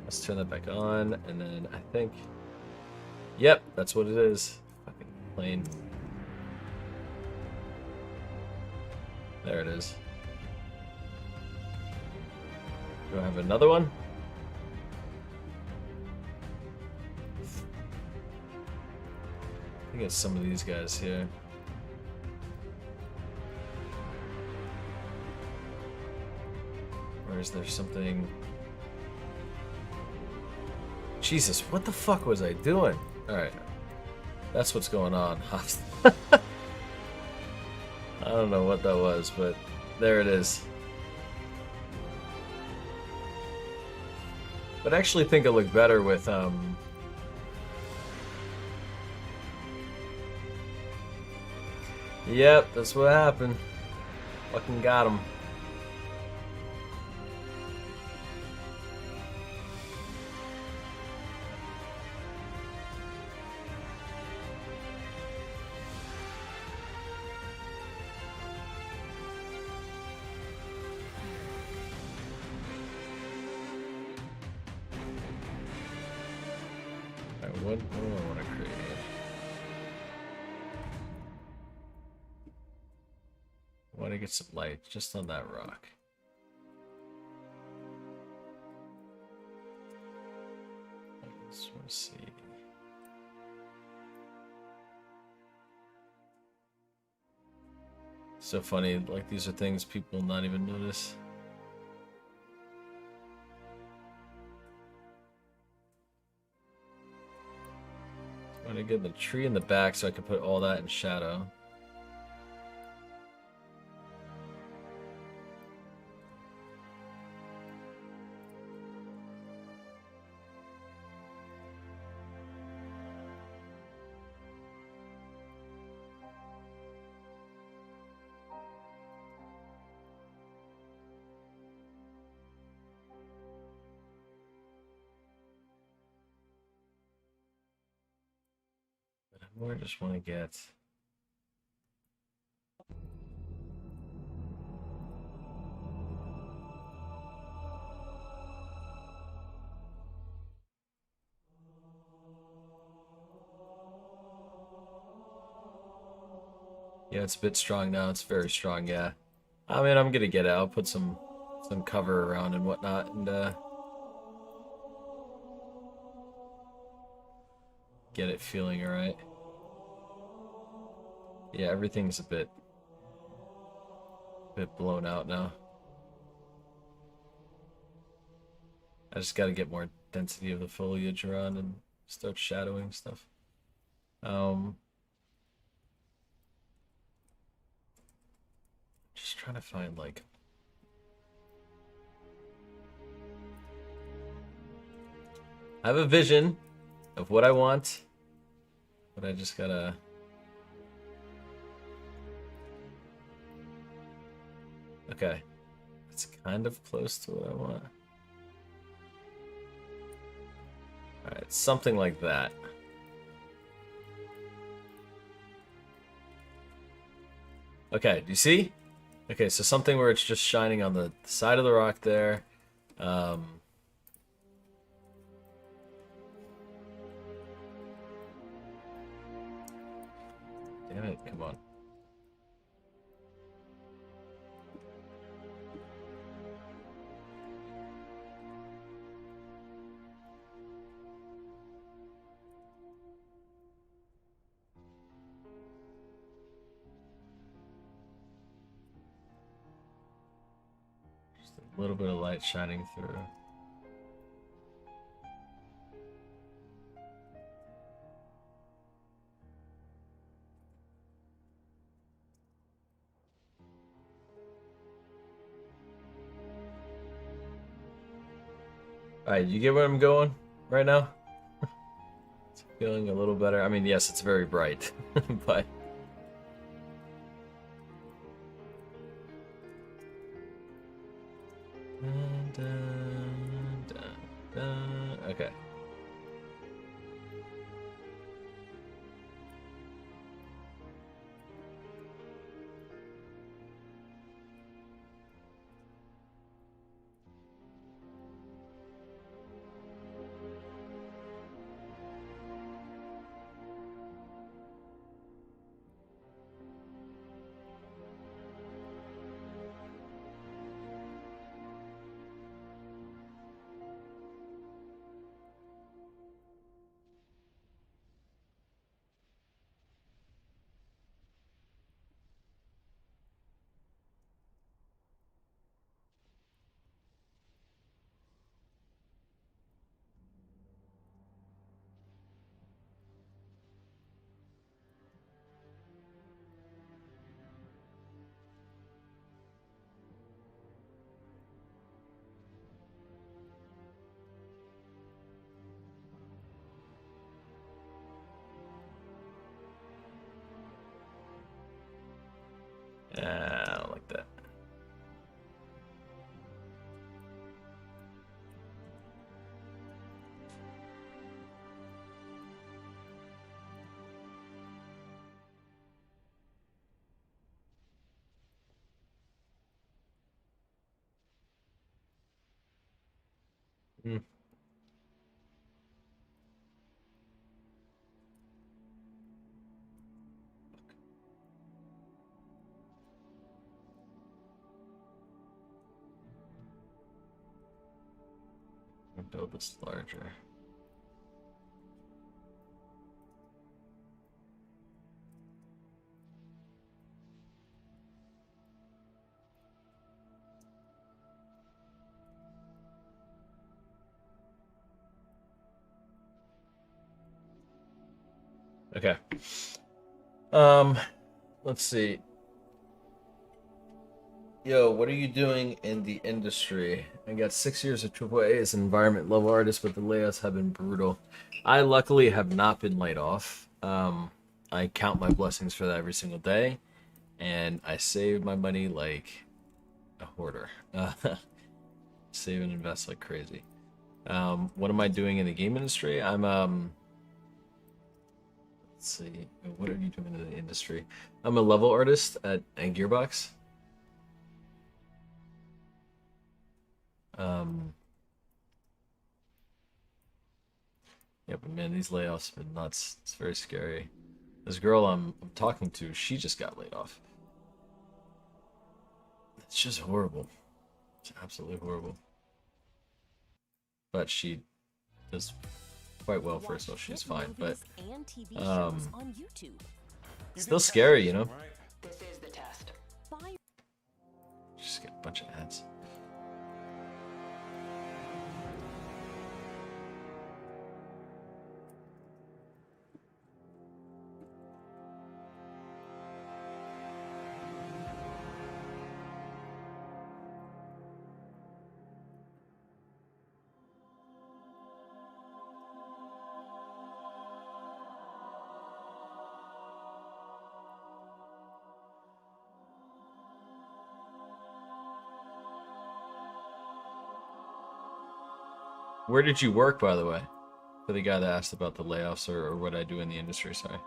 Let's turn that back on, and then I think, yep, that's what it is. Fucking plane. There it is. Do I have another one? I think it's some of these guys here. Or is there something... Jesus, what the fuck was I doing? Alright. That's what's going on. I don't know what that was, but there it is. But I actually think it looked better with, Yep, that's what happened. Fucking got him. Alright, what do I want to create? I want to get some light just on that rock. I just want to see. So funny, like these are things people not even notice. I want to get the tree in the back so I can put all that in shadow. Or I just want to get... Yeah, it's a bit strong now. It's very strong, yeah. I mean, I'm gonna get it. I'll put some cover around and whatnot, and get it feeling alright. Yeah, everything's a bit blown out now. I just gotta get more density of the foliage around and start shadowing stuff. Just trying to find like I have a vision of what I want, but I just gotta okay. It's kind of close to what I want. Alright, something like that. Okay, do you see? Okay, so something where it's just shining on the side of the rock there. Damn it, come on. Just a little bit of light shining through. Alright, you get where I'm going right now? It's feeling a little better. I mean, yes, it's very bright, but okay. I don't like that. Hmm. I'll build this larger. Okay. Let's see. Yo, what are you doing in the industry? I got 6 years of AAA as an environment level artist, but the layoffs have been brutal. I luckily have not been laid off. I count my blessings for that every single day, and I save my money like a hoarder. Save and invest like crazy. What am I doing in the game industry? I'm let's see. What are you doing in the industry? I'm a level artist at Gearbox. Yeah, but man, these layoffs have been nuts. It's very scary. This girl I'm talking to, she just got laid off. It's just horrible. It's absolutely horrible. But she does quite well for herself. She's fine, but and TV um, shows on YouTube. still scary, you know. This is the test. Buy Just get a bunch of ads. Where did you work, by the way? For the guy that asked about the layoffs or what I do in the industry, sorry.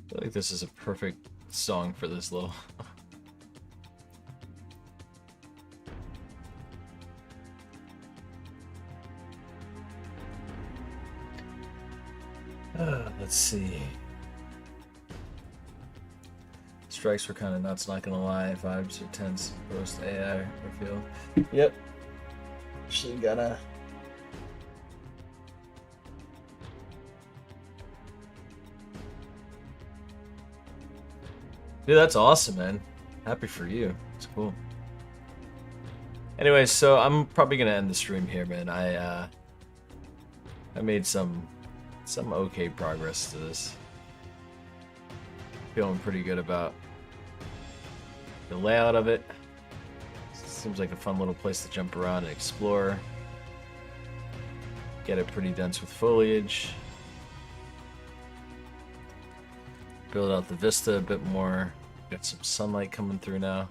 I feel like this is a perfect song for this little. Let's see. Strikes were kind of nuts, not gonna lie. Vibes are tense. Post AI reveal. Yep. She gotta. Dude, that's awesome, man. Happy for you. It's cool. Anyways, so I'm probably gonna end the stream here, man. I made some okay progress to this. Feeling pretty good about the layout of it. Seems like a fun little place to jump around and explore. Get it pretty dense with foliage. Build out the vista a bit more. Got some sunlight coming through now.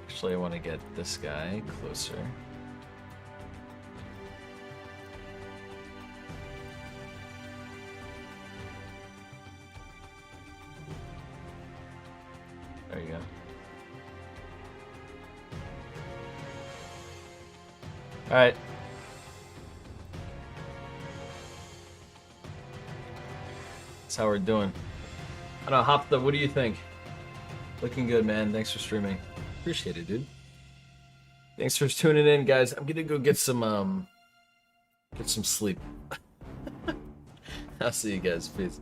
Actually, I want to get this guy closer. There you go. All right. That's how we're doing. I don't know, Hopta, what do you think? Looking good, man. Thanks for streaming. Appreciate it, dude. Thanks for tuning in, guys. I'm gonna go get some sleep. I'll see you guys. Peace.